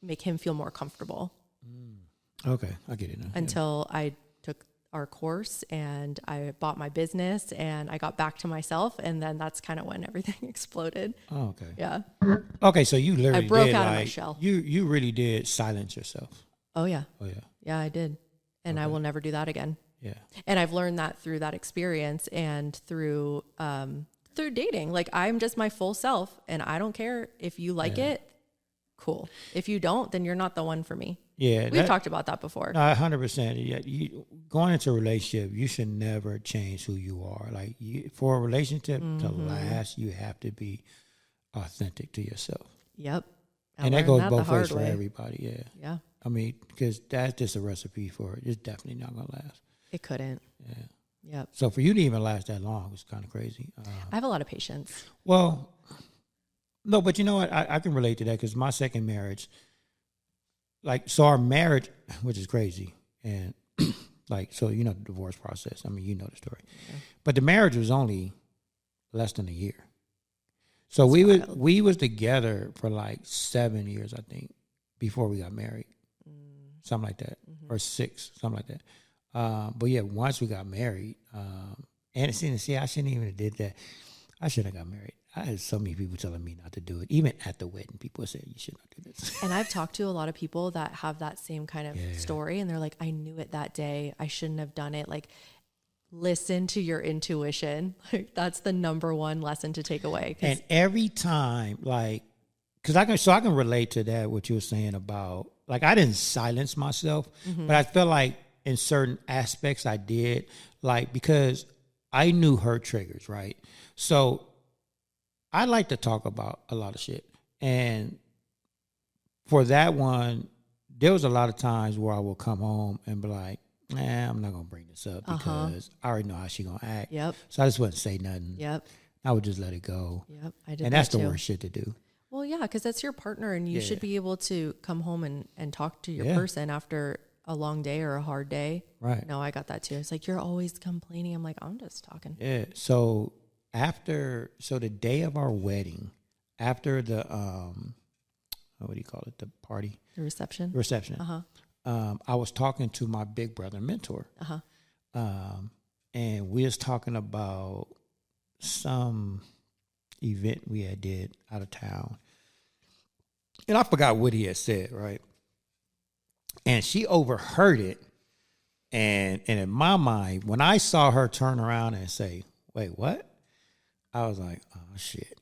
make him feel more comfortable. Okay, I get it now. Until I took our course and I bought my business and I got back to myself. And then that's kind of when everything exploded. Oh, okay. Yeah. Okay, so you literally I broke did, out of like, my shell. You really did silence yourself. Oh yeah. Oh, yeah. Yeah, I did. And I will never do that again. Yeah. And I've learned that through that experience and through dating. Like I'm just my full self, and I don't care if you like it. Cool. If you don't, then you're not the one for me. Yeah. We've talked about that before. No, 100%. Yeah, going into a relationship, you should never change who you are. Like for a relationship to last, you have to be authentic to yourself. Yep. And that goes both ways for everybody. Yeah. Yeah. I mean, because that's just a recipe for it. It's definitely not going to last. It couldn't. Yeah. Yep. So for you to even last that long is kind of crazy. I have a lot of patience. Well, no, but you know what? I can relate to that because my second marriage, like, so our marriage, which is crazy, and like, so you know the divorce process. I mean, you know the story. Yeah. But the marriage was only less than a year. So we was together for like 7 years, I think, before we got married. Something like that. Or 6, something like that. But yeah, once we got married, and see, I shouldn't even have did that. I should have got married. I had so many people telling me not to do it. Even at the wedding, people said, you should not do this. And I've talked to a lot of people that have that same kind of story, and they're like, I knew it that day. I shouldn't have done it. Like, listen to your intuition. Like, that's the number one lesson to take away. And every time, like, because I can relate to that, what you were saying about, like, I didn't silence myself, but I felt like in certain aspects I did, like, because I knew her triggers, right? So I like to talk about a lot of shit. And for that one, there was a lot of times where I would come home and be like, I'm not going to bring this up because I already know how she going to act. Yep. So I just wouldn't say nothing. Yep. I would just let it go. Yep. I did. And that's that the too. worst shit to do. Well, yeah, because that's your partner, and you should be able to come home and talk to your person after a long day or a hard day. Right. No, I got that too. It's like, you're always complaining. I'm like, I'm just talking. Yeah. So the day of our wedding, after the what do you call it? The party? The reception. I was talking to my big brother mentor. And we was talking about some event we had did out of town. And I forgot what he had said, right? And she overheard it. And in my mind, when I saw her turn around and say, wait, what? I was like, oh, shit.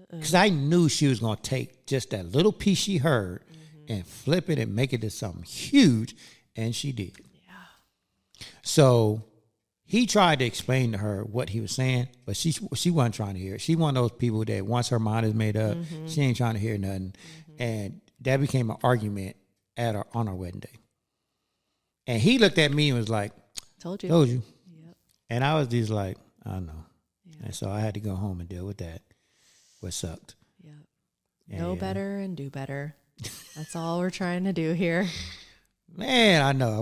Because I knew she was going to take just that little piece she heard and flip it and make it to something huge. And she did. Yeah. So he tried to explain to her what he was saying, but she wasn't trying to hear it. She one of those people that once her mind is made up, she ain't trying to hear nothing. And that became an argument on our wedding day. And he looked at me and was like, Told you. Yep. And I was just like, I know. Yeah. And so I had to go home and deal with that, what sucked. Yeah. Know better and do better. That's all we're trying to do here. Man, I know. I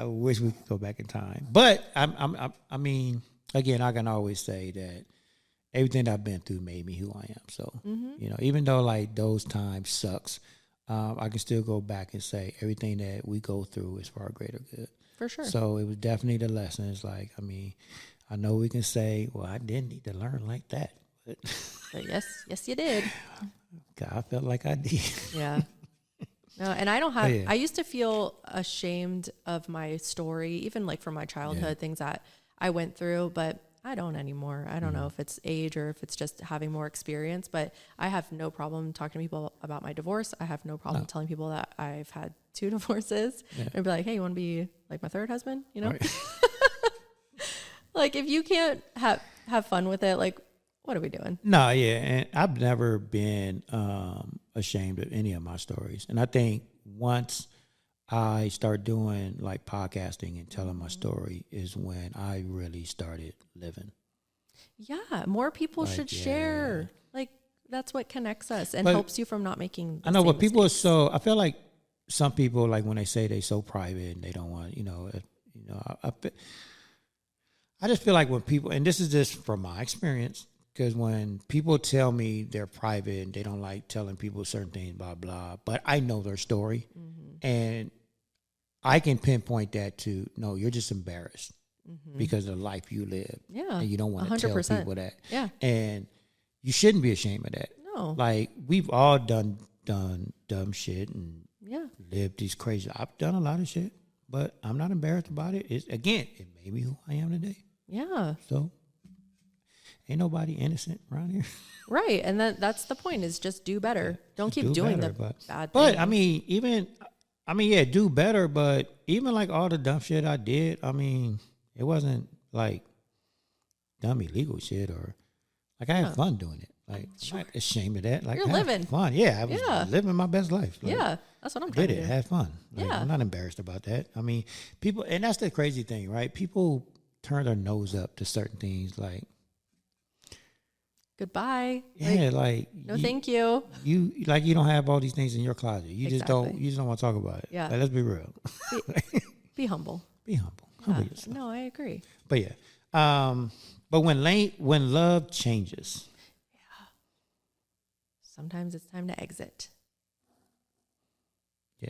wish we could go back in time. But I mean, again, I can always say that everything that I've been through made me who I am. So, you know, even though like those times sucks, I can still go back and say everything that we go through is for our greater good. For sure. So it was definitely the lessons. Like, I mean, I know we can say, well, I didn't need to learn like that. But yes, you did. God, I felt like I did. Yeah. No, and I don't have, I used to feel ashamed of my story, even like from my childhood, things that I went through, but I don't anymore. I don't know if it's age or if it's just having more experience, but I have no problem talking to people about my divorce. I have no problem telling people that I've had 2 divorces and be like, hey, you want to be like my 3rd husband? You know, right. Like if you can't have fun with it, like what are we doing? No, yeah. And I've never been ashamed of any of my stories. And I think once I start doing like podcasting and telling my story is when I really started living. Yeah, more people should share. Like that's what connects us and helps you from not making the same but people mistakes. are so, I feel like some people, like when they say they're so private and they don't want, I just feel like when people, and this is just from my experience, because when people tell me they're private and they don't like telling people certain things, blah, blah, but I know their story. And I can pinpoint that to, no, you're just embarrassed because of the life you live. Yeah. And you don't want to tell people that. Yeah. And you shouldn't be ashamed of that. No. Like, we've all done dumb shit and lived these crazy. I've done a lot of shit, but I'm not embarrassed about it. It made me who I am today. Yeah. So ain't nobody innocent around here. Right. And that's the point is just do better. Don't keep doing the bad thing. But I mean, do better. But even like all the dumb shit I did, I mean, it wasn't like dumb illegal shit or like I had fun doing it. Like, I'm not ashamed of that. Like, you're living fun. Yeah. I was living my best life. Like, that's what I'm trying to do. Had fun. Like, I'm not embarrassed about that. I mean, people, and that's the crazy thing, right? People turn their nose up to certain things like, goodbye. Yeah, like no, thank you. You don't have all these things in your closet. You just don't want to talk about it. Yeah, like, let's be real. Be humble. Be humble. Humble yourself. No, I agree. But but when love changes, sometimes it's time to exit. Yeah,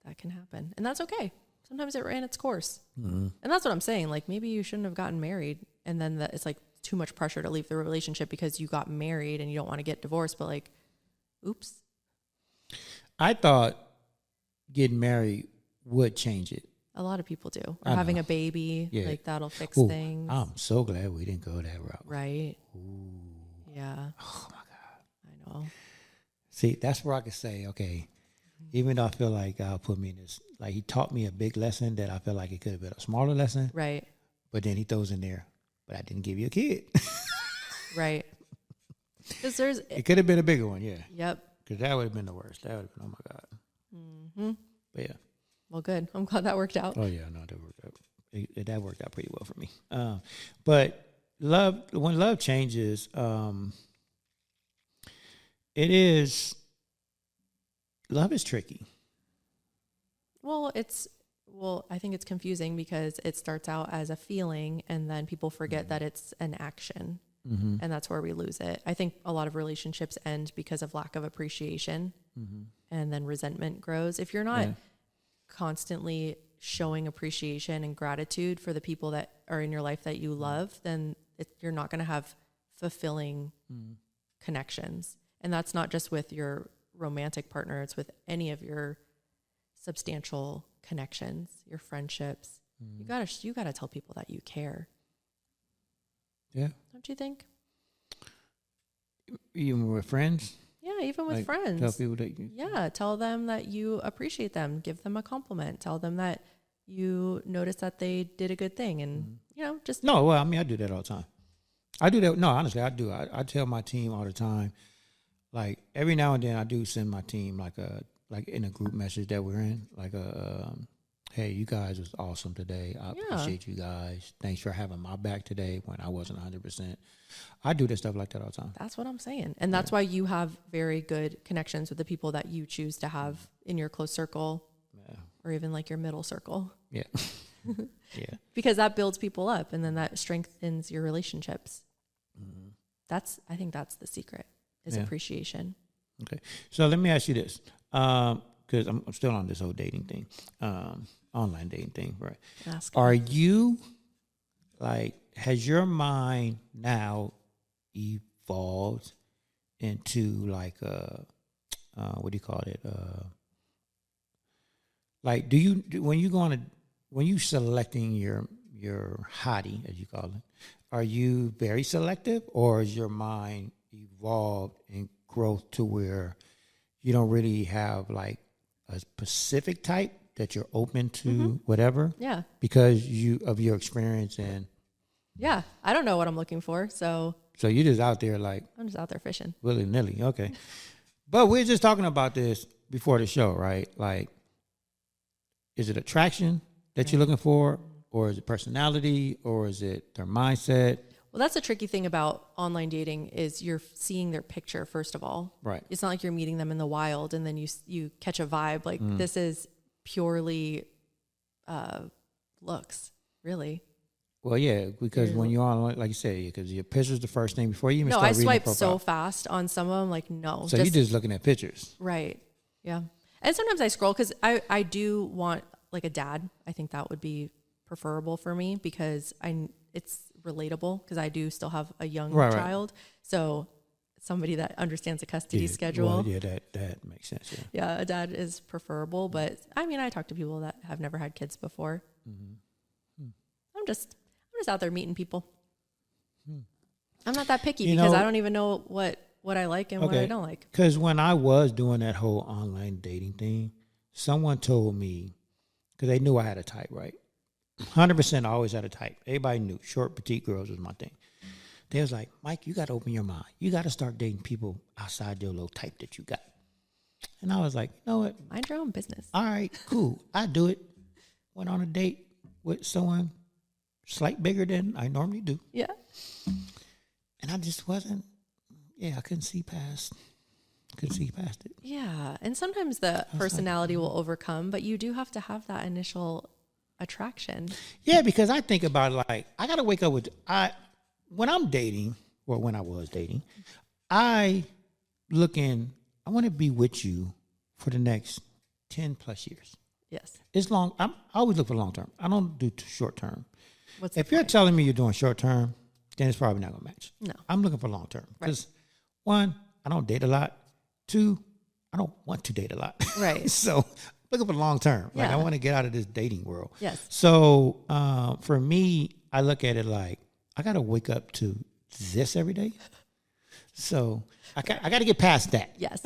that can happen, and that's okay. Sometimes it ran its course, and that's what I'm saying. Like maybe you shouldn't have gotten married, and then it's like too much pressure to leave the relationship because you got married and you don't want to get divorced, but like, oops. I thought getting married would change it. A lot of people do. Or having a baby, like that'll fix things. I'm so glad we didn't go that route. Right. Ooh. Yeah. Oh my God. I know. See, that's where I could say, okay, even though I feel like God put me in this, like he taught me a big lesson that I feel like it could have been a smaller lesson. Right. But then he throws in there, but I didn't give you a kid. Right. Because it could have been a bigger one, yeah. Yep. Because that would have been the worst. That would have been, oh my God. Mm-hmm. But yeah. Well, good. I'm glad that worked out. Oh yeah, no, that worked out. That worked out pretty well for me. But when love changes, love is tricky. Well, I think it's confusing because it starts out as a feeling and then people forget that it's an action. Mm-hmm. And that's where we lose it. I think a lot of relationships end because of lack of appreciation, and then resentment grows. If you're not constantly showing appreciation and gratitude for the people that are in your life that you love, then you're not going to have fulfilling connections. And that's not just with your romantic partner. It's with any of your substantial connections, your friendships. You gotta tell people that you care. Yeah. Don't you think? Even with friends? Yeah, even with friends. Tell people that tell them that you appreciate them. Give them a compliment. Tell them that you notice that they did a good thing. And just No, well, I mean, I do that all the time. I do that. No, honestly, I do. I tell my team all the time. Like every now and then, I do send my team like in a group message that we're in, like hey, you guys was awesome today. I appreciate you guys. Thanks for having my back today when I wasn't 100%. I do this stuff like that all the time. that's what I'm saying. And that's why you have very good connections with the people that you choose to have in your close circle or even like your middle circle. Yeah. Yeah. Because that builds people up and then that strengthens your relationships. I think that's the secret is appreciation. Okay. So let me ask you this. Because I'm still on this whole dating thing, online dating thing, right? Are you like, has your mind now evolved into like what do you call it? Like, when you selecting your hottie, as you call it, are you very selective, or is your mind evolved and growth to where you don't really have like a specific type that you're open to whatever? Yeah. Because of your experience and. Yeah. I don't know what I'm looking for. So you're just out there like. I'm just out there fishing. Willy-nilly. Okay. But we're just talking about this before the show, right? Like, is it attraction that you're looking for, or is it personality, or is it their mindset? Well, that's a tricky thing about online dating is you're seeing their picture, first of all. Right. It's not like you're meeting them in the wild and then you catch a vibe. Like this is purely looks, really. Well, yeah, because when you're on, like you said, because your picture's the first thing before you even No, start I reading swipe the profile. so fast on some of them, like no. So you're just looking at pictures. Right. Yeah. And sometimes I scroll because I do want like a dad. I think that would be preferable for me because it's relatable because I do still have a young child. So somebody that understands the custody schedule. Well, yeah, that makes sense. Yeah. Yeah, a dad is preferable. But I mean, I talk to people that have never had kids before. I'm just out there meeting people. I'm not that picky because I don't even know what I like and what I don't like. Because when I was doing that whole online dating thing, someone told me, because they knew I had a type, right? 100% I always had a type. Everybody knew short, petite girls was my thing. They was like, Mike, you got to open your mind. You got to start dating people outside your little type that you got. And I was like, you know what? Mind your own business. All right, cool. I do it. Went on a date with someone slight bigger than I normally do. Yeah. And I just wasn't, I couldn't see past it. Yeah. And sometimes the personality will overcome, but you do have to have that initial attraction. Yeah, because I think about it like, I got to wake up when I'm dating, or when I was dating, I want to be with you for the next 10 plus years. Yes. It's long. I always look for long term. I don't do short term. If you're telling me you're doing short term, then it's probably not going to match. No. I'm looking for long term. Because one, I don't date a lot. Two, I don't want to date a lot. Right. So looking for long term. Like Yeah. I want to get out of this dating world. Yes. So for me, I look at it like I got to wake up to this every day. So I got to get past that. Yes.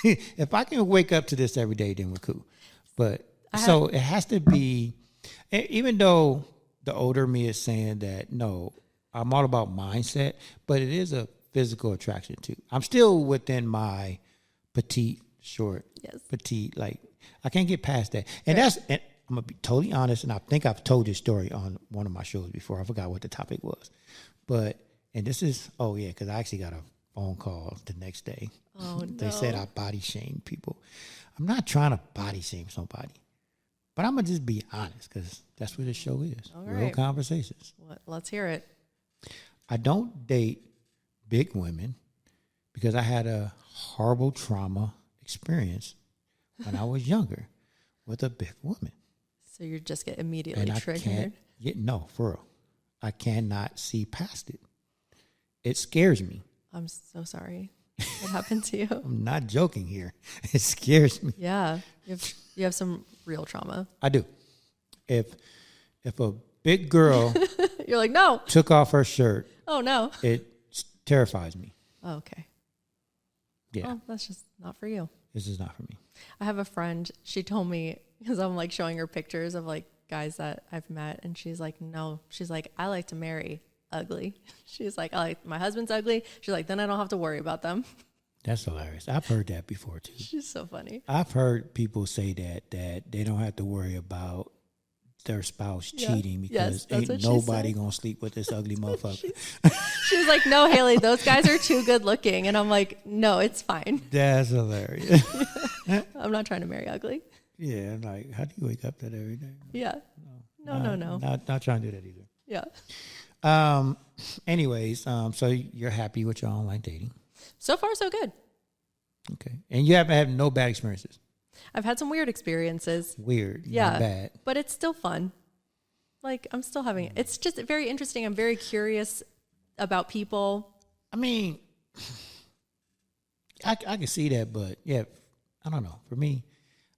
If I can wake up to this every day, then we're cool. But so it has to be, even though the older me is saying that, no, I'm all about mindset, but it is a physical attraction too. I'm still within my petite, short, petite, like I can't get past that. And and I'm going to be totally honest, and I think I've told this story on one of my shows before. I forgot what the topic was. And this is, because I actually got a phone call the next day. Oh, no. They said I body shame people. I'm not trying to body shame somebody, but I'm going to just be honest because that's what this show is. All Real right. conversations. Let's hear it. I don't date big women because I had a horrible trauma experience when I was younger with a big woman. So you just get immediately And I triggered. can't no, for real. I cannot see past it. It scares me. I'm so sorry. What happened to you? I'm not joking here. It scares me. Yeah. You have some real trauma. I do. If a big girl You're like, no. took off her shirt, Oh, no. it terrifies me. Oh, okay. Yeah. Well, that's just not for you. This is not for me. I have a friend. She told me, because I'm like showing her pictures of like guys that I've met, and she's like, no, she's like, I like to marry ugly. She's like, I like my husband's ugly. She's like, then I don't have to worry about them. That's hilarious. I've heard that before too. She's so funny. I've heard people say that they don't have to worry about their spouse cheating because ain't nobody gonna sleep with this ugly motherfucker. She was like, no, Haley, those guys are too good looking. And I'm like, no, it's fine. That's hilarious. I'm not trying to marry ugly. Yeah, like, how do you wake up that every day? Yeah. No. Not trying to do that either. Yeah. Anyways, so you're happy with your online dating? So far, so good. Okay. And you haven't had no bad experiences? I've had some weird experiences. Weird. Yeah. Not bad. But it's still fun. Like, I'm still having it. It's just very interesting. I'm very curious about people. I mean, I can see that, but yeah, I don't know. For me,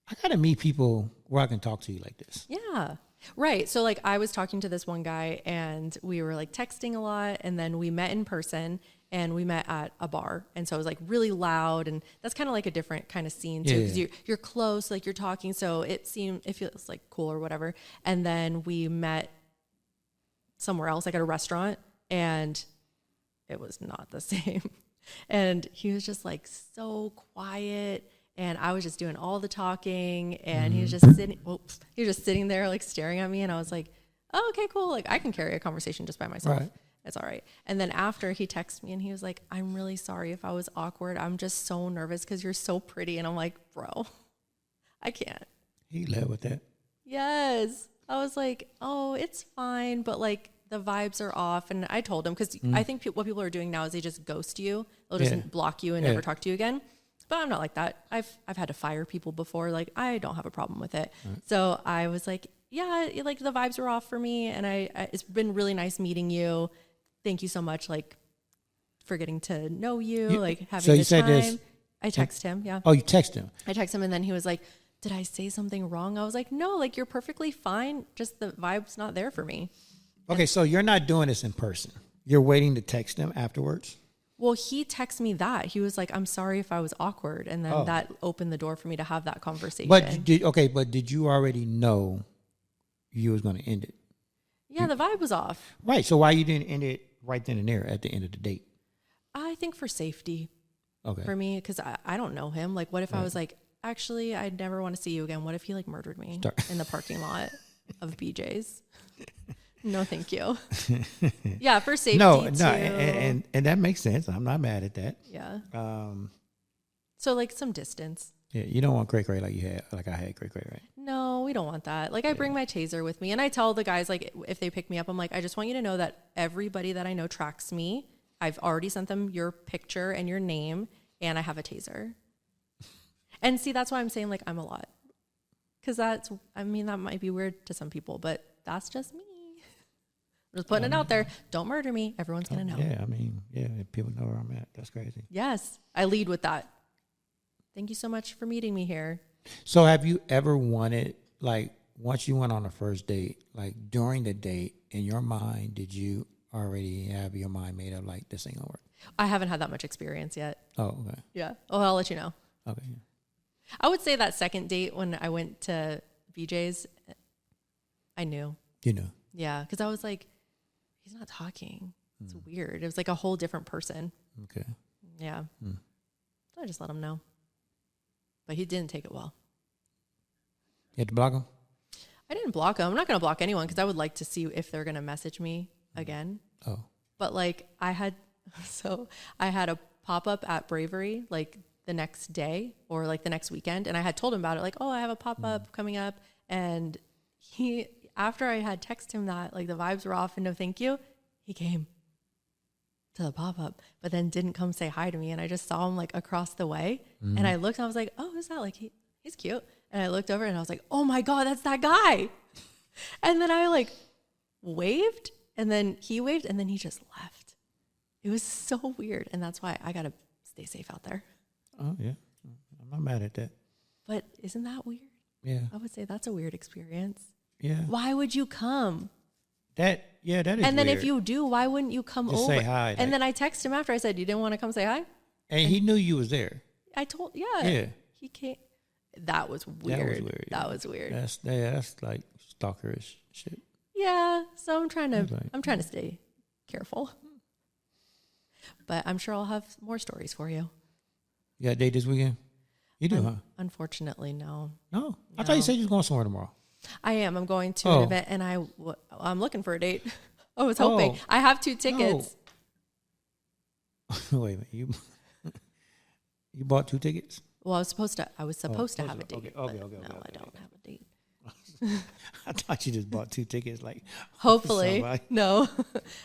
I got to meet people where I can talk to you like this. Yeah. Right. So like I was talking to this one guy and we were like texting a lot, and then we met in person and we met at a bar. And so it was like really loud, and that's kind of like a different kind of scene too, because you're close, like you're talking. So it feels like cool or whatever. And then we met somewhere else, like at a restaurant, and it was not the same. And he was just like so quiet. And I was just doing all the talking, and he was just sitting there like staring at me. And I was like, oh, okay, cool. Like I can carry a conversation just by myself. Right. It's all right. And then after he texted me and he was like, I'm really sorry if I was awkward. I'm just so nervous because you're so pretty. And I'm like, bro, I can't. He led with that. Yes. I was like, oh, it's fine. But like the vibes are off. And I told him, because I think what people are doing now is they just ghost you. They'll just block you and never talk to you again. But I'm not like that. I've had to fire people before. Like I don't have a problem with it. Right. So I was like, yeah, like the vibes were off for me. And I it's been really nice meeting you. Thank you so much. Like for getting to know you, like having so the time. This, I text him. Yeah. Oh, you text him. I text him, and then he was like, did I say something wrong? I was like, no, like you're perfectly fine. Just the vibe's not there for me. Okay. So you're not doing this in person. You're waiting to text him afterwards. Well, he texted me that. He was like, I'm sorry if I was awkward. And then that opened the door for me to have that conversation. But did you already know you was going to end it? Yeah, the vibe was off. Right. So why you didn't end it right then and there at the end of the date? I think for safety. Okay. For me, because I don't know him. Like, what if I was like, actually, I'd never want to see you again. What if he like murdered me in the parking lot of BJ's? No, thank you. Yeah, for safety. No, too. and that makes sense. I'm not mad at that. Yeah. So like some distance. Yeah, you don't want cray like you had, like I had cray, right? No, we don't want that. Like I bring my taser with me, and I tell the guys, like if they pick me up, I'm like, I just want you to know that everybody that I know tracks me. I've already sent them your picture and your name, and I have a taser. And see, that's why I'm saying like I'm a lot, because that might be weird to some people, but that's just me. Just putting it out there. Don't murder me. Everyone's going to know. Yeah, if people know where I'm at. That's crazy. Yes. I lead with that. Thank you so much for meeting me here. So have you ever wanted, like, once you went on a first date, like, during the date, in your mind, did you already have your mind made up, like, this ain't going to work? I haven't had that much experience yet. Oh, okay. Yeah. Oh, I'll let you know. Okay. Yeah. I would say that second date when I went to BJ's, I knew. You know. Yeah. Because I was like, he's not talking. It's weird. It was like a whole different person. Okay. Yeah. So I just let him know. But he didn't take it well. You had to block him? I didn't block him. I'm not going to block anyone because I would like to see if they're going to message me again. Oh. But like I had a pop-up at Bravery like the next day or like the next weekend. And I had told him about it. Like, oh, I have a pop-up coming up. And after I had texted him that, like the vibes were off and no thank you, he came to the pop-up, but then didn't come say hi to me. And I just saw him like across the way. And I looked and I was like, oh, who's that? Like he's cute. And I looked over and I was like, oh my God, that's that guy. And then I like waved and then he waved and then he just left. It was so weird. And that's why I got to stay safe out there. Oh yeah. I'm not mad at that. But isn't that weird? Yeah. I would say that's a weird experience. Yeah. Why would you come? That is And then weird. if you do, why wouldn't you come Just over? say hi. And then I texted him after. I said, you didn't want to come say hi? And he knew you was there. I told, Yeah. He came. That was weird. That was weird. That's like stalkerish shit. Yeah. So I'm trying to stay careful. But I'm sure I'll have more stories for you. You got a date this weekend? You do, huh? Unfortunately, no. No? I thought you said you was going somewhere tomorrow. I am. I'm going to an event, and I'm looking for a date. I was hoping. I have 2 tickets. Wait a minute. You bought 2 tickets? Well, I was supposed to have a date. Okay. No, I don't have a date. I thought you just bought 2 tickets. Like, hopefully, no.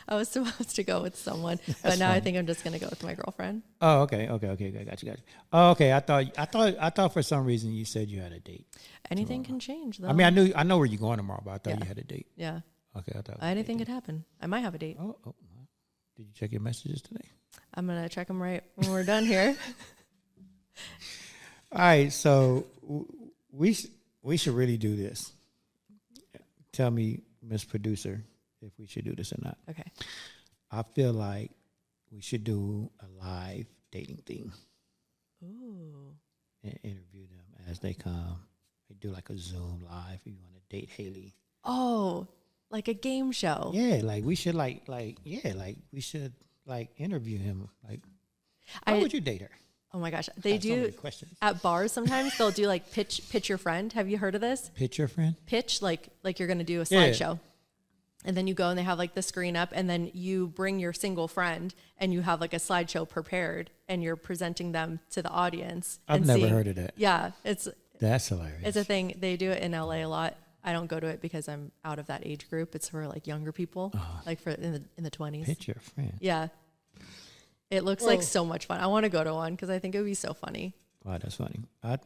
I was supposed to go with someone, but now funny. I think I'm just gonna go with my girlfriend. Oh, okay. Got you. Oh, okay. I thought for some reason you said you had a date. Anything can change, though. I mean, I know where you're going tomorrow, but I thought you had a date. Yeah. Okay, I thought Anything could happen. I might have a date. Oh. Did you check your messages today? I'm gonna check them right when we're done here. All right, so we should really do this. Tell me, Miss Producer, if we should do this or not. Okay. I feel like we should do a live dating thing. Ooh. And interview them as they come. We do like a Zoom live. If you want to date Haley. Oh, like a game show. Yeah, like we should we should interview him. Like, how would you date her? Oh my gosh, they so do many questions. At bars. Sometimes they'll do like pitch your friend. Have you heard of this? Pitch your friend. Pitch like you're gonna do a slideshow, and then you go and they have like the screen up, and then you bring your single friend, and you have like a slideshow prepared, and you're presenting them to the audience. I've never heard of that. Yeah, That's hilarious. It's a thing. They do it in LA a lot. I don't go to it because I'm out of that age group. It's for like younger people, like for in the 20s. Pitch your friend. Yeah. It looks like so much fun. I want to go to one because I think it would be so funny. Wow, that's funny. But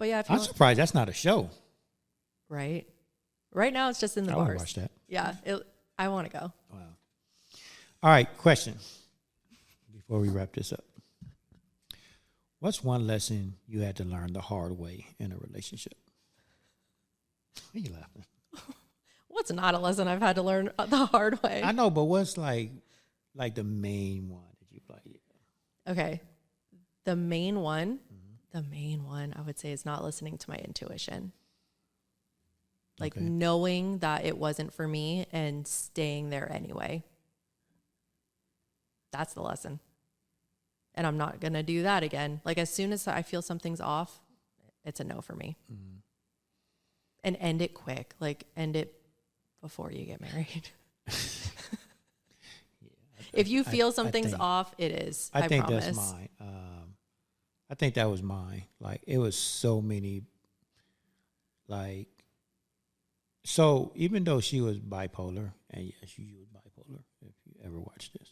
yeah, I'm surprised that's not a show. Right now it's just in the I bars. want to watch that. Yeah, I want to go. Wow. All right, question before we wrap this up. What's one lesson you had to learn the hard way in a relationship? Why are you laughing? What's not a lesson I've had to learn the hard way? I know, but what's like the main one that you like? Okay. The main one I would say is not listening to my intuition. Like knowing that it wasn't for me and staying there anyway. That's the lesson. And I'm not going to do that again. Like as soon as I feel something's off, it's a no for me. Mm-hmm. And end it quick. Like end it before you get married. If you feel something's off, it is. I think promise. That's mine. I think that was mine. Like it was so many. Like, so even though she was bipolar, and yes, you was bipolar. If you ever watched this,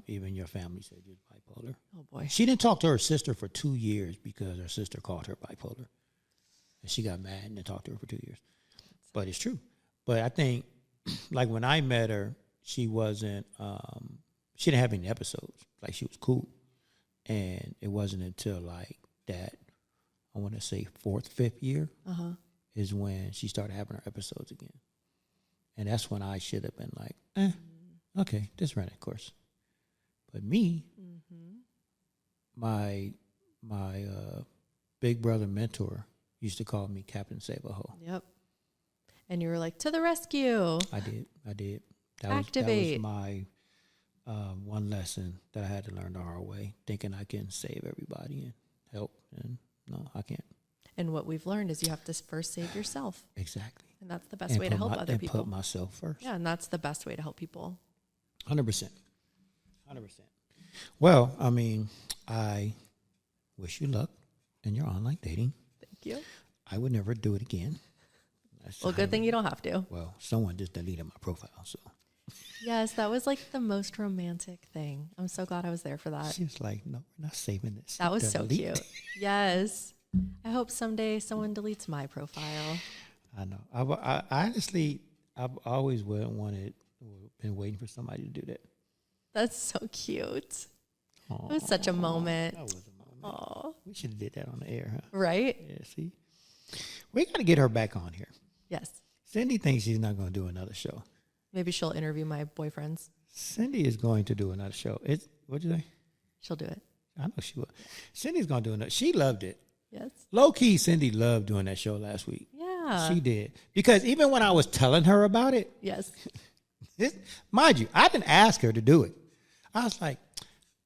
even your family said you was bipolar. Oh boy, she didn't talk to her sister for 2 years because her sister called her bipolar, and she got mad and didn't talk to her for 2 years. But it's true. But I think, like when I met her, she wasn't. She didn't have any episodes. Like she was cool, and it wasn't until like that, I want to say 4th, 5th year, is when she started having her episodes again, and that's when I should have been like, okay, just run it course. But me, my big brother mentor used to call me Captain Save-A-Ho. Yep. And you were like, to the rescue. I did. Activate. That was my one lesson that I had to learn the hard way, thinking I can save everybody and help. And no, I can't. And what we've learned is you have to first save yourself. Exactly. And that's the best way to help other people. And put myself first. Yeah, and that's the best way to help people. 100%. Well, I mean, I wish you luck in your online dating. Thank you. I would never do it again. Well, good thing you don't have to. Well, someone just deleted my profile, so. Yes, that was like the most romantic thing. I'm so glad I was there for that. She was like, no, we're not saving this. That was so cute. Yes. I hope someday someone deletes my profile. I know. I honestly, I've always been waiting for somebody to do that. That's so cute. Aww, it was such a moment. That was a moment. Aww. We should have did that on the air, huh? Right? Yeah, see? We got to get her back on here. Yes. Cindy thinks she's not going to do another show. Maybe she'll interview my boyfriends. Cindy is going to do another show. What'd you say? She'll do it. I know she will. Cindy's going to do another. She loved it. Yes. Low key, Cindy loved doing that show last week. Yeah. She did. Because even when I was telling her about it, Yes. mind you, I didn't ask her to do it. I was like,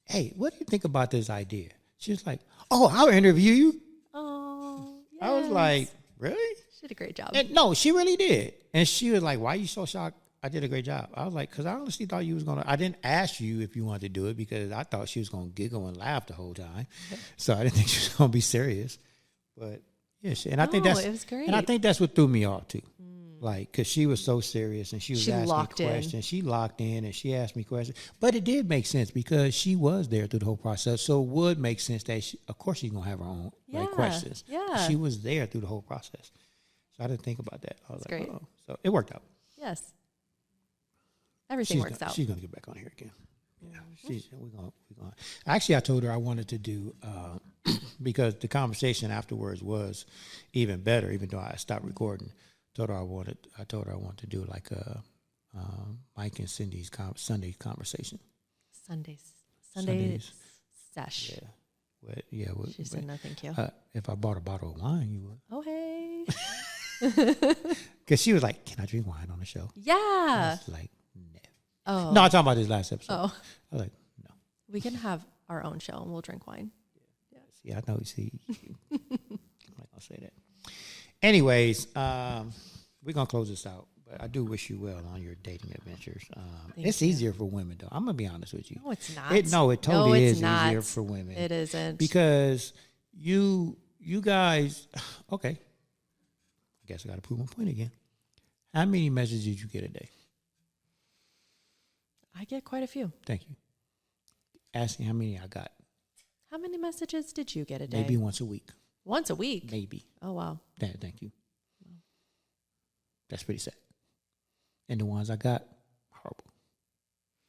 hey, what do you think about this idea? She was like, oh, I'll interview you. Oh, yes. I was like, really? She did a great job. And no, she really did. And she was like, why are you so shocked? I did a great job. I was like, because I honestly thought you was going to, I didn't ask you if you wanted to do it because I thought she was going to giggle and laugh the whole time. So I didn't think she was going to be serious. But yeah, I think that's, it was great. and I think that's what threw me off too. Like, because she was so serious and she was asking locked in. questions. She locked in and she asked me questions. But it did make sense because she was there through the whole process. So it would make sense that, of course, she's going to have her own questions. Yeah. She was there through the whole process. So I didn't think about that. I was That's like, great. oh. So it worked out. Yes. Everything works out. She's going to get back on here again. Yeah, we're going. Actually, I told her I wanted to do because the conversation afterwards was even better. Even though I stopped recording, I told her I wanted to do like a Mike and Cindy's Sunday conversation. Sundays. Sesh. Yeah. She said no, thank you. If I bought a bottle of wine, you would. Oh, hey. Because she was like, "Can I drink wine on the show?" Yeah. I was like, "No." Oh. No, I'm talking about this last episode. Oh. I was like, "No." We can have our own show and we'll drink wine. See, I know. See, I'm not gonna say that. Anyways, we're gonna close this out. But I do wish you well on your dating adventures. It's easier for women, though. I'm gonna be honest with you. No, it's not. It totally is not. easier for women. It isn't. Because you guys, okay. I guess I got to prove my point again. How many messages did you get a day? I get quite a few. Thank you. Asking how many I got. How many messages did you get a day? Maybe once a week. Once a week? Maybe. Oh, wow. Thank you. That's pretty sad. And the ones I got, horrible.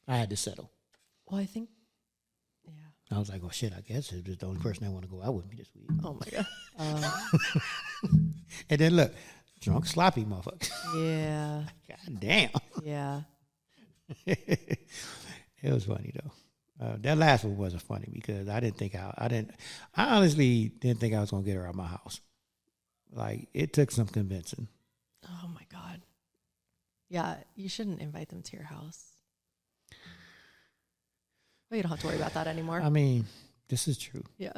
I had to settle. Well, I think, yeah. I was like, oh, shit, I guess it's the only person that want to go out with me this week. Oh, my God. And then look, drunk, sloppy motherfucker. Yeah. God damn. Yeah. It was funny, though. That last one wasn't funny because I honestly didn't think I was going to get her out of my house. Like, it took some convincing. Oh, my God. Yeah, you shouldn't invite them to your house. Well, you don't have to worry about that anymore. I mean, this is true. Yeah.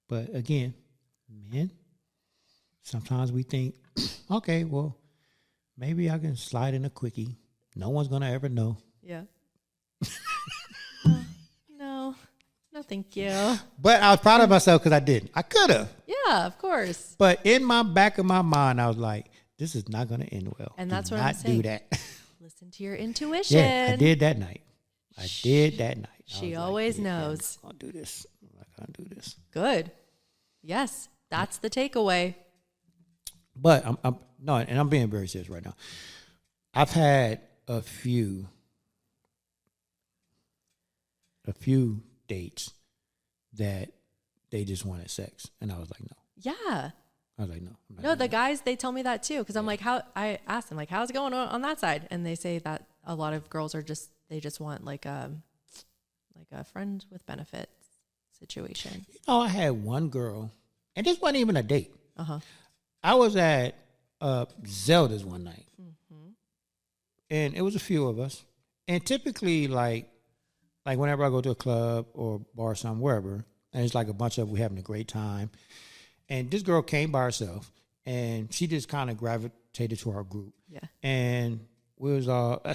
But again, men, sometimes we think, okay, well, maybe I can slide in a quickie. No one's going to ever know. Yeah. No, thank you. But I was proud of myself because I didn't. I could have. Yeah, of course. But in my back of my mind, I was like, this is not going to end well. And that's do what I'm not saying. do that. Listen to your intuition. Yeah, I did that night. She always knows. I'm not going to do this. I'm not going to do this. Good. Yes, that's the takeaway. But I'm being very serious right now. I've had a few dates that they just wanted sex, and I was like, no. Yeah. I was like, no. I'm not No, doing the that. guys, they tell me that too. Because I'm like, I asked them, like, how's it going on that side? And they say that a lot of girls they just want like a friend with benefits situation. I had one girl, and this wasn't even a date. Uh-huh. I was at Zelda's one night, and it was a few of us. And typically, like whenever I go to a club or bar somewhere, wherever, and it's like a bunch of we having a great time. And this girl came by herself, and she just kind of gravitated to our group. Yeah. And we was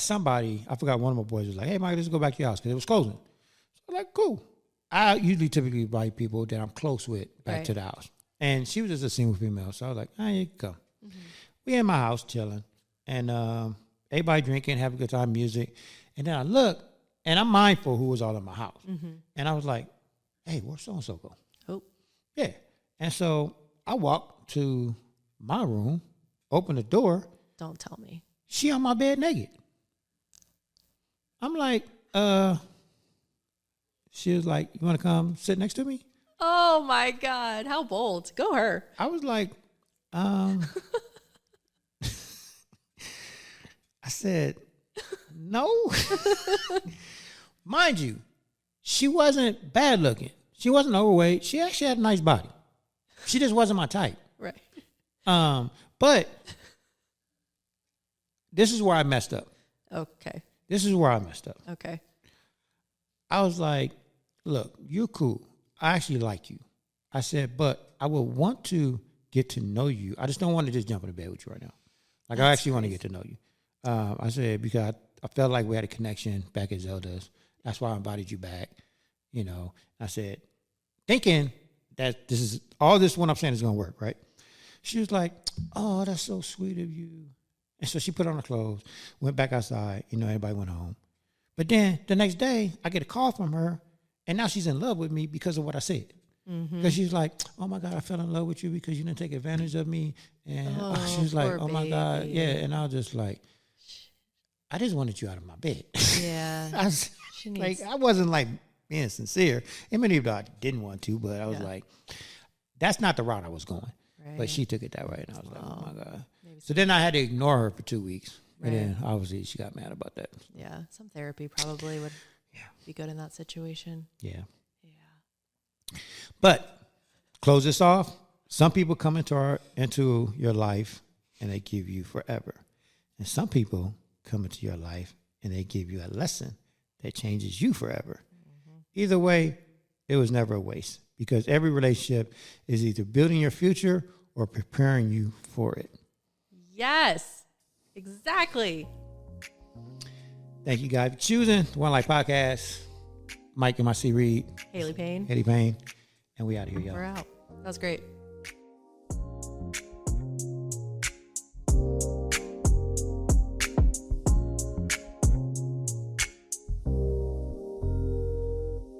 somebody, I forgot, one of my boys was like, hey, Mike, let's go back to your house because it was closing. So I'm like, cool. I usually typically invite people that I'm close with back to the house. And she was just a single female. So I was like, all right, you go. Mm-hmm. We in my house chilling. And everybody drinking, having a good time, music. And then I look, and I'm mindful who was all in my house. Mm-hmm. And I was like, hey, where'd so-and-so go? Oh. Yeah. And so I walked to my room, opened the door. Don't tell me. She on my bed naked. I'm like, she was like, you want to come sit next to me? Oh my God. How bold. Go her. I was like, I said, no. Mind you, she wasn't bad looking. She wasn't overweight. She actually had a nice body. She just wasn't my type. Right. But this is where I messed up. Okay. This is where I messed up. Okay. I was like, look, you're cool. I actually like you. I said, but I would want to get to know you. I just don't want to just jump in the bed with you right now. Like, I actually want to get to know you. I said, because I felt like we had a connection back at Zelda's. That's why I invited you back. You know, I said, thinking that this is all this what I'm saying is going to work, right? She was like, oh, that's so sweet of you. And so she put on her clothes, went back outside. You know, everybody went home. But then the next day, I get a call from her, and now she's in love with me because of what I said. Because she's like, oh, my God, I fell in love with you because you didn't take advantage of me. And she was like, oh, my God. Yeah. And I was just like, I just wanted you out of my bed. Yeah. I was like, I wasn't like being sincere. And many people I didn't want to, but I was like, that's not the route I was going. Right. But she took it that way, and I was like, oh, my God. So then I had to ignore her for 2 weeks. Right. And then, obviously, she got mad about that. Yeah. Some therapy probably would be good in that situation. Yeah. Yeah. But close this off. Some people come into your life, and they give you forever. And some people come into your life, and they give you a lesson that changes you forever. Either way, it was never a waste, because every relationship is either building your future or preparing you for it. Yes, exactly. Thank you guys for choosing the One Life Podcast. Mike and my C. Reed. Haley Payne. Haley Payne. And we out of here, y'all. We're out. That was great.